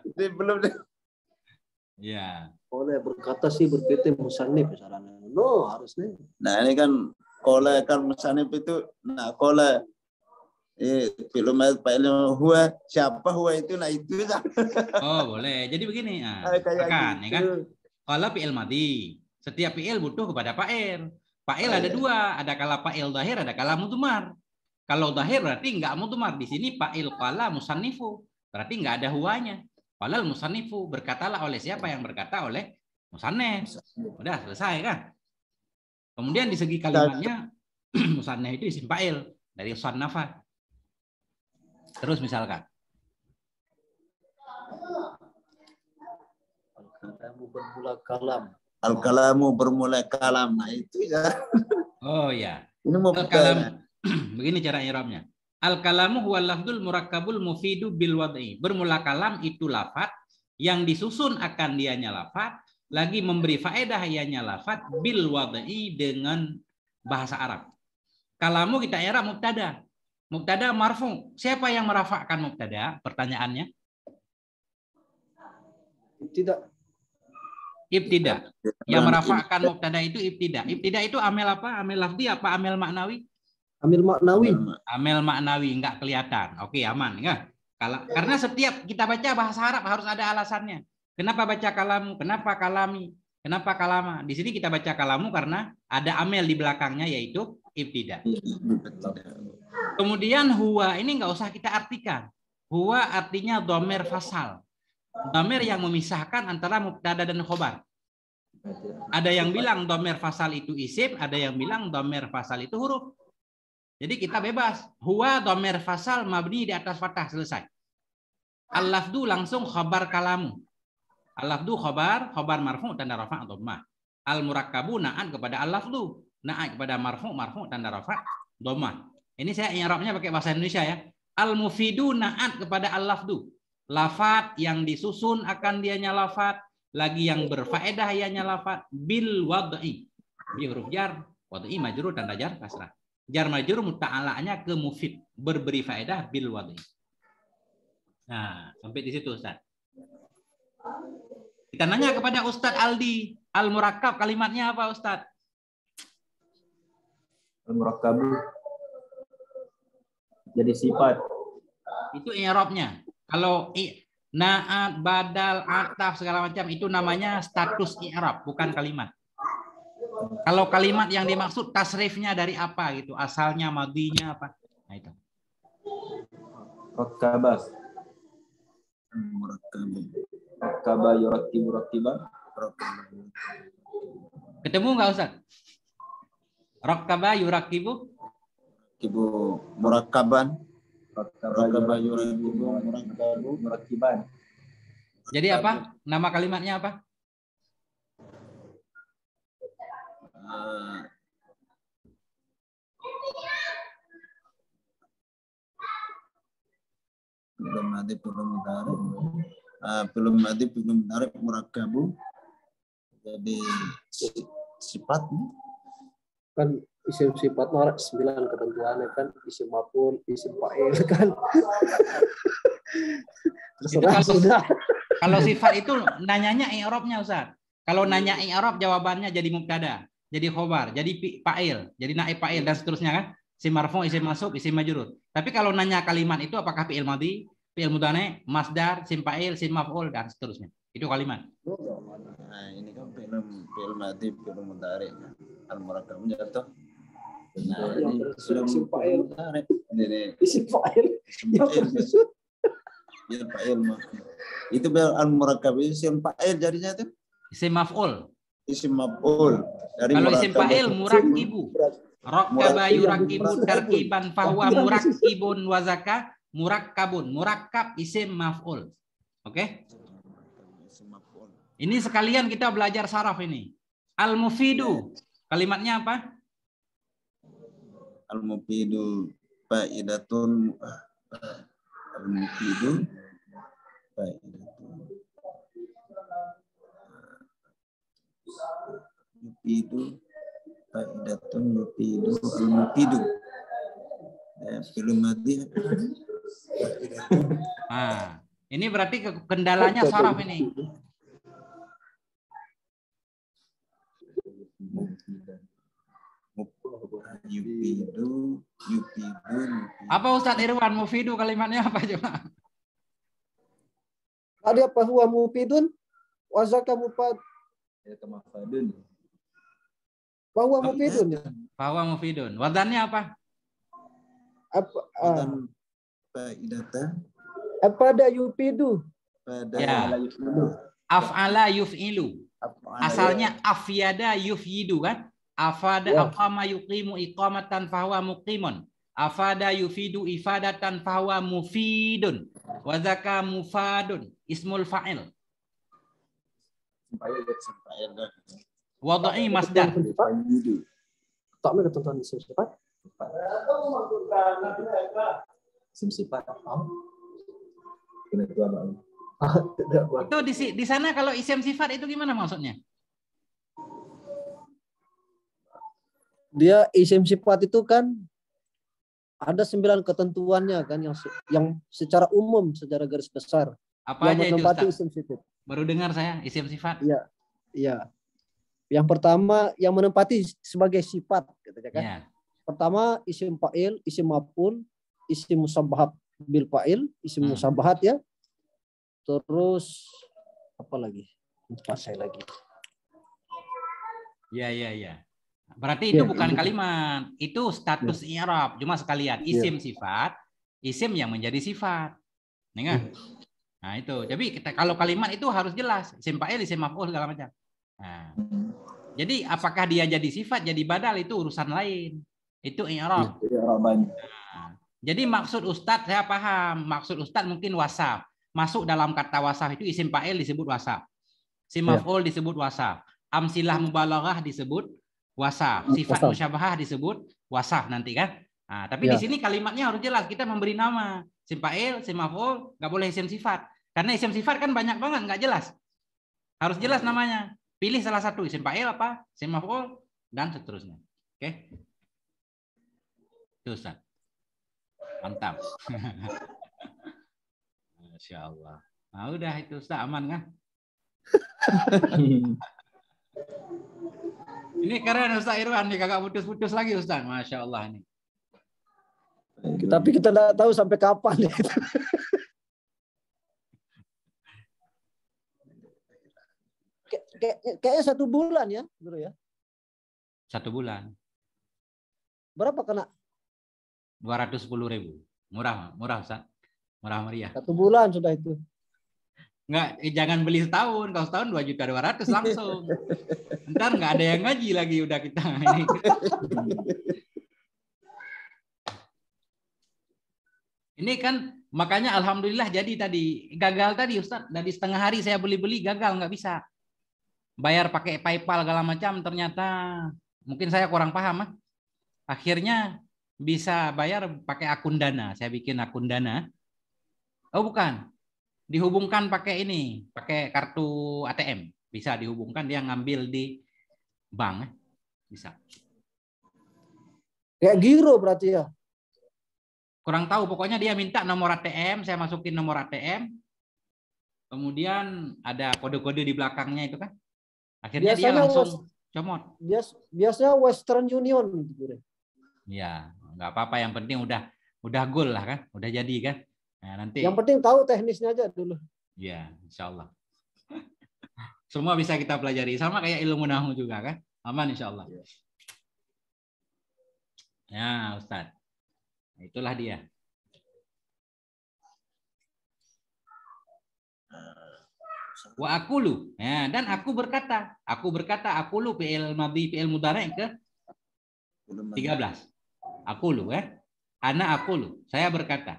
Jadi belum. Ya. Boleh berkata sih berpikir musannif misalnya. No, harusnya. Nah, ini kan qala kan musannif itu. Nah, qala film huwa, siapa huwa itu, nah itu. Oh, boleh. Jadi begini, kan, ya kan? Kalau fi'il madhi, setiap fi'il butuh kepada fa'il. Fa'il ada dua, ada kala fa'il dhahir, ada kala mudmar. Kalau dhahir berarti enggak mudmar. Di sini fa'il qala musannifu, berarti enggak ada huwanya. Qala musannifu, berkatalah oleh siapa yang berkata oleh musannif. Udah selesai kan? Kemudian di segi kalimatnya musannif itu isim fa'il dari sannafa. Terus misalkan Al-kalamu bermula kalam. Nah, itu ya. Oh ya. Ini mau al-kalam. Begini cara i'rabnya. Al-kalamu huwal lafdzul murakkabul mufidu bil wad'i. Bermula kalam itu lafaz yang disusun akan dianya lafaz, lagi memberi faedah ianya lafaz bil wad'i dengan bahasa Arab. Kalamu kita i'rab mubtada. Mubtada marfu. Siapa yang merafa'kan mubtada? Pertanyaannya. Ibtida. Yang merafa'kan mubtada itu ibtida. Ibtida itu amel apa? Amel lafzi apa amel maknawi? Amel maknawi. Amel maknawi, enggak kelihatan. Oke, aman ya. Karena setiap kita baca bahasa Arab harus ada alasannya. Kenapa baca kalamu? Kenapa kalami? Kenapa kalama? Di sini kita baca kalamu karena ada amel di belakangnya yaitu ibtida. Kemudian huwa ini nggak usah kita artikan. Huwa artinya dhamir fasal. Dhamir yang memisahkan antara mubtada dan khobar. Ada yang bilang dhamir fasal itu isim, ada yang bilang dhamir fasal itu huruf. Jadi kita bebas. Huwa dhamir fasal mabni di atas fathah, selesai. Al-lafdu langsung khabar kalamu. Al-lafdu khabar marfu tanda rafa' dhammah. Al-murakkabu na'at kepada al-lafdu. Na'at kepada marfu tanda rafa' dhammah. Ini saya i'rabnya pakai bahasa Indonesia ya. Al-mufidu na'at kepada al-lafdu. Lafat yang disusun akan dianya lafat, lagi yang berfaedah ianya lafat bil wad'i. Bi huruf jar, wad'i majrur tanda jar kasrah. Jar majrur muta'alanya ke mufid, berberi faedah bil wad'i. Nah, sampai di situ Ustaz. Kita nanya kepada Ustadz Aldi, al-murakkab kalimatnya apa Ustadz? Al-murakkab jadi sifat. Itu i'rabnya. Kalau na'at, badal, ataf segala macam itu namanya status i'rab, bukan kalimat. Kalau kalimat yang dimaksud tasrifnya dari apa gitu, asalnya, madinya apa. Nah itu. Rakkabah. Rakkabah yurakkibu rakkiban. Ketemu nggak Ustaz? Rakkabah yurakkibu Ibu murakkaban. Rakkabah yurakkibu murakkiban. Jadi apa? Nama kalimatnya apa? Belum madi belum tarik murakkabu. Jadi sifatnya Kan isim sifat norak 9 ketentuannya kan, isim maf'ul, isim fa'il kan. Terserah sudah. Kalau sifat itu nanyanya i'rabnya Ustaz. Kalau nanya i'rab jawabannya jadi mubtada, jadi khobar, jadi fa'il, jadi naib fa'il dan seterusnya kan. Isim marfu, isim mansub, isim majrur. Tapi kalau nanya kalimat itu apakah fi'il madhi, fi'il mudhari, masdar, isim fa'il, isim maf'ul dan seterusnya. Itu kalimat. Nah, ini kan film mati, film mudhari. Al-murakkab jatuh. Nah, Yang ini terus sudah isim fa'il. Ini Isim fa'il. Yang terus. isim fa'il mah. Itu al-murakkab isim fa'il jadinya tuh Isim maf'ul. isim maf'ul dari Kalau isim murakkab. fa'il murakibu. Rakkaba yurakibu tarkiban fahuwa murakkibun wazaka murakkabun. Murakkab isim maf'ul. Oke? Isim maf'ul. Ini sekalian kita belajar saraf ini. Al-mufidu. Kalimatnya apa? Al-mufidu fa'idatun al-mufidu fa'idatun yufidu fa'idatun yufidu al-mufidu film mati. Nah, ini berarti kendalanya saraf ini. Yufidu. Apa Ustadz Irwan? Mufidu kalimatnya apa coba? Tadi apa huwa mufidun? Wazaka mufad. Ya tamafadun. Bahwa mufidun ya. Bahwa mufidun. Wadannya apa? Apa Dan fa'idata apa ada yufidu? pada Ya. Af'ala yuf'ilu. Asalnya afyada yufyidu kan? Afada Ya. aqama yuqimu iqamatan fahuwa muqimun. Afada yufidu ifadatan fahuwa mufidun. Wazaka mufadun. Ismul fa'il. Wadai masdar. Tak ada ketentuan isim sifat. Isim sifat. Kena dua bang. Itu di sana kalau isim sifat itu gimana maksudnya? Dia isim sifat itu kan ada 9 ketentuannya kan yang secara umum secara garis besar Apa yang aja itu menempati Ustaz? isim sifat. Baru dengar saya isim sifat. Iya, iya. Yang pertama yang menempati sebagai sifat katanya kan. Ya. Pertama isim fa'il, isim maf'ul, isim musabbahat bil fa'il, isim musabbahat ya. Terus apa lagi? Lupa saya lagi. Ya. Berarti itu bukan kalimat, itu status i'rab, cuma sekalian isim sifat, isim yang menjadi sifat. Ingat? Nah, itu. Jadi kalau kalimat itu harus jelas, isim fa'il, isim maf'ul segala macam. Nah, jadi apakah dia jadi sifat, jadi badal itu urusan lain. Itu i'rab. Nah, jadi maksud Ustadz saya paham, maksud Ustadz mungkin wasaf. Masuk dalam kata wasaf itu isim fa'il disebut wasaf. Isim maf'ul disebut wasaf. Amsilah mubalaghah disebut wasaf. Sifat musyabahah disebut wasaf nanti kan. Nah, tapi di sini kalimatnya harus jelas. Kita memberi nama. Isim fa'il, isim maf'ul, nggak boleh isim sifat. Karena isim sifat kan banyak banget, nggak jelas. Harus jelas namanya. Pilih salah satu, isim fa'il apa, isim maf'ul, dan seterusnya. Oke. Itu Ustaz. Mantap. Masya Allah. Nah, udah itu Ustaz, aman kan? Ini keren Ustaz Irwan nih, kagak putus-putus lagi Ustaz. Masya Allah nih. Tapi kita tidak tahu sampai kapan. Kayaknya 1 bulan ya, Bro ya. 1 bulan. Berapa kena? 210.000. Murah Ustaz. Murah meriah. 1 bulan sudah itu. Enggak, jangan beli setahun. Kalau setahun 2.200.000 langsung. Ntar nggak ada yang ngaji lagi udah kita ini. Ini kan makanya alhamdulillah jadi tadi gagal tadi Ustaz. Dari setengah hari saya beli gagal nggak bisa. Bayar pakai PayPal segala macam ternyata mungkin saya kurang paham. Akhirnya bisa bayar pakai akun Dana. Saya bikin akun Dana. Oh bukan. Dihubungkan pakai ini, pakai kartu ATM. Bisa dihubungkan, dia ngambil di bank. Bisa. Kayak giro berarti ya? Kurang tahu, pokoknya dia minta nomor ATM, saya masukin nomor ATM. Kemudian ada kode-kode di belakangnya itu kan. Akhirnya biasanya dia langsung comot. Biasanya Western Union gitu. Ya, nggak apa-apa, yang penting udah goal lah kan, udah jadi kan. Nah, nanti. Yang penting tahu teknisnya aja dulu. Ya, insya Allah. Semua bisa kita pelajari, sama kayak ilmu nahwu juga kan, aman insya Allah. Ya, Ustaz. Itulah dia. Wa aqulu. Ya, dan aku berkata. Aku berkata, aqulu fi'il madhi fi'il mudhari' ke 13. Aqulu ya. Ana aqulu. Saya berkata.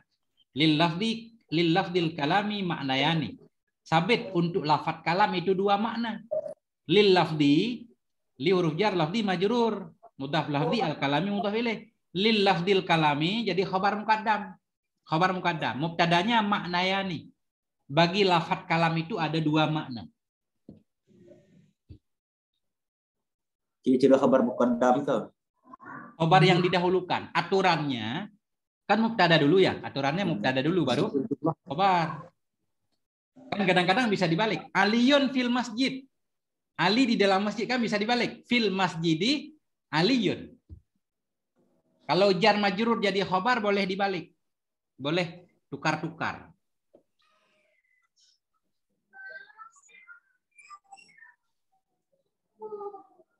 Lil lafdil kalami maknayani. Sabit untuk lafaz kalam itu dua makna. Lil lafdi, li huruf jar, lafdi majrur, mudhaf lafdi, al kalami mudhaf ilaih. Lil lafdil kalami jadi khabar muqaddam. Khabar muqaddam. Mubtadanya maknayani. Bagi lafaz kalam itu ada dua makna. Ciri-ciri khabar muqaddam itu. Khabar yang didahulukan. Aturannya kan mubtada dulu ya. Aturannya mubtada dulu baru khabar. Kan kadang-kadang bisa dibalik. Aliyun fil masjid. Ali di dalam masjid kan bisa dibalik. Fil masjidi aliyun. Kalau jar majrur jadi khabar boleh dibalik. Boleh tukar-tukar.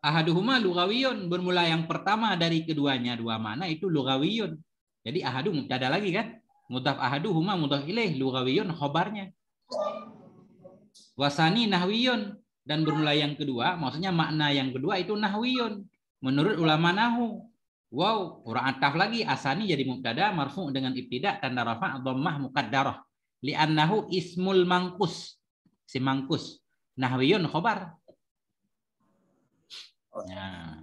Ahaduhuma lugawiyun. Bermula yang pertama dari keduanya dua makna itu lugawiyun. Jadi ahadu mubtada lagi kan. Mudhaf ahaduhuma mudhaf ilaih, lugawiyun khabarnya. Wasani nahwiyun. Dan bermula yang kedua, maksudnya makna yang kedua itu nahwiyun. Menurut ulama nahu. Wow, huruf ataf lagi. Asani jadi mubtada marfu' dengan ibtida tanda rafa' dhammah muqaddarah. Li'annahu ismul mangkus. Si mangkus. Nahwiyun khabar. Nah.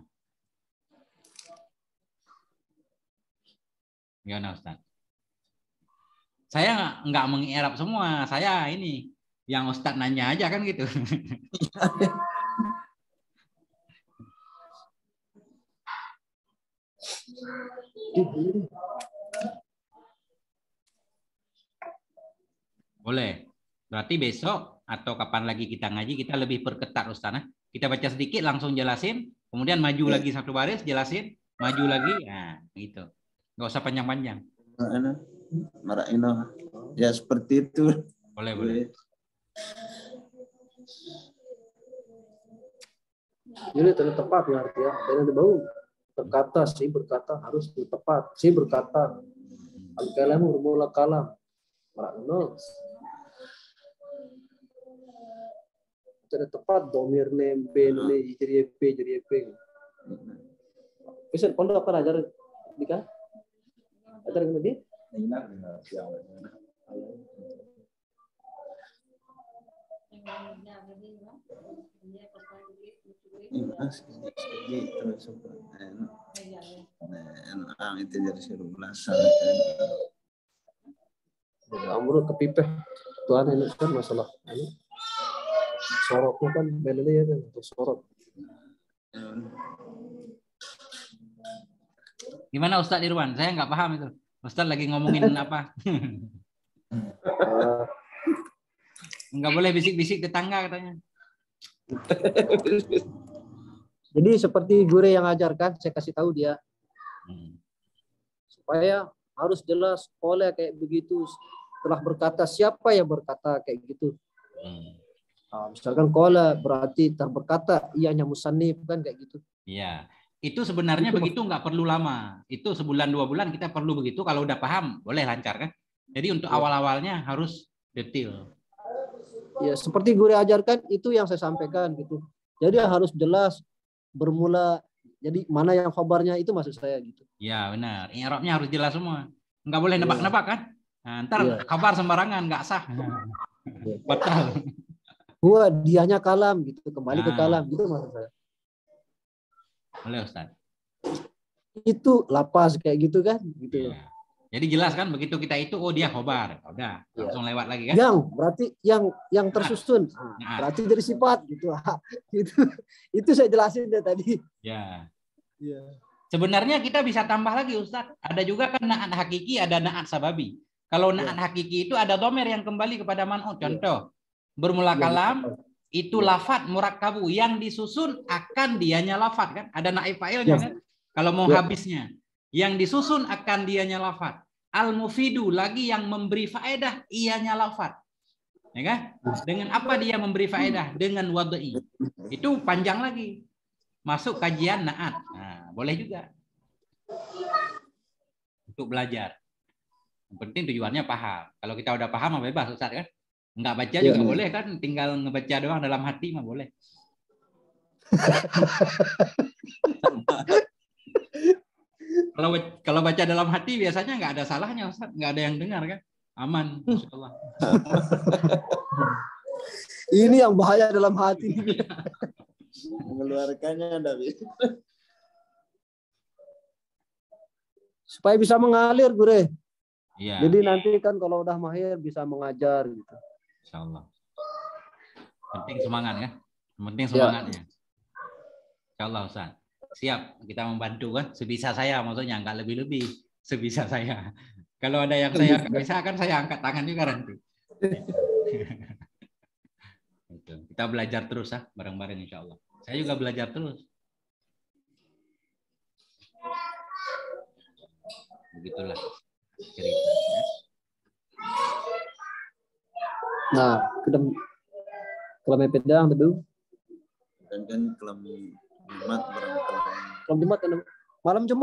Gimana Ustaz? Saya nggak mengi'rab semua. Saya ini yang Ustaz nanya aja kan gitu. Boleh. Berarti besok atau kapan lagi kita ngaji kita lebih perketat Ustaz. Kita baca sedikit langsung jelasin, kemudian maju lagi satu baris jelasin, maju lagi, nah gitu. Nggak usah panjang-panjang. Ya seperti itu. Boleh. Ini tidak tepat ya artinya. Dan baru berkata, si berkata harus tepat. Si berkata, al-kalamu bermula kalam. Makna tidak tepat domir nempe jadi EP. Bisa pondok apa ajar dikah? Ajar kemudian? Itu jadi suruh belasan. Amrul kepipeh. Tuhan ini kan masalah ini. Sorotnya kan belenya ya kan untuk sorot. Gimana Ustadz Irwan? Saya nggak paham itu. Ustadz lagi ngomongin apa? Nggak boleh bisik-bisik tetangga katanya. Jadi seperti guru yang ajarkan, saya kasih tahu dia supaya harus jelas oleh kayak begitu. Setelah berkata siapa yang berkata kayak gitu. Misalkan kola berarti terberkata ianya musannif kan kayak gitu. Iya, itu sebenarnya itu begitu nggak perlu lama. Itu sebulan 2 bulan kita perlu begitu. Kalau udah paham boleh lancar kan. Jadi untuk awal-awalnya harus detail. Ya seperti guru ajarkan itu yang saya sampaikan gitu. Jadi harus jelas bermula. Jadi mana yang khabarnya itu maksud saya gitu. Ya benar. I'rabnya harus jelas semua. Nggak boleh nebak-nebak kan. Nah, ntar kabar sembarangan nggak sah. Batal. Gua dianya kalam gitu, kembali ke kalam gitu maksud saya. Boleh Ustaz. Itu lapas kayak gitu kan gitu. Ya. Jadi jelas kan begitu kita itu oh dia khobar. Udah, langsung lewat lagi kan. Yang berarti yang tersusun. Berarti dari sifat gitu. Itu saya jelasin deh tadi. Ya. Ya. Sebenarnya kita bisa tambah lagi Ustaz. Ada juga kan na'at hakiki, ada na'at sababi. Kalau na'at hakiki itu ada domer yang kembali kepada man'ut. Contoh. Bermula kalam itu lafat murakkabu yang disusun akan dianya lafat kan ada naib fa'ilnya kan kalau mau habisnya yang disusun akan dianya lafat al mufidu lagi yang memberi faedah ianya lafat ya kan dengan apa dia memberi faedah dengan wad'i itu panjang lagi masuk kajian na'at nah, boleh juga untuk belajar. Yang penting tujuannya paham. Kalau kita udah paham mah bebas Ustaz kan. Nggak baca juga boleh kan, tinggal ngebaca doang dalam hati mah boleh. Kalau baca dalam hati biasanya nggak ada salahnya Ustaz, nggak ada yang dengar kan, aman, insyaallah. Ini yang bahaya dalam hati. Mengeluarkannya David. Supaya bisa mengalir, Gure. Iya. Jadi nanti kan kalau udah mahir bisa mengajar gitu. Insyaallah. Penting semangat ya. Penting semangatnya. Insyaallah Ustaz. Siap, kita membantu kan sebisa saya, maksudnya nggak lebih-lebih, sebisa saya. Kalau ada yang saya nggak bisa kan saya angkat tangan juga nanti. Kita belajar terus ya, bareng-bareng insyaallah. Saya juga belajar terus. Begitulah ceritanya. Nah, kelam pedang betul. Dan kan kelam Jumat barangkali. Kelam Jumat malam Jumat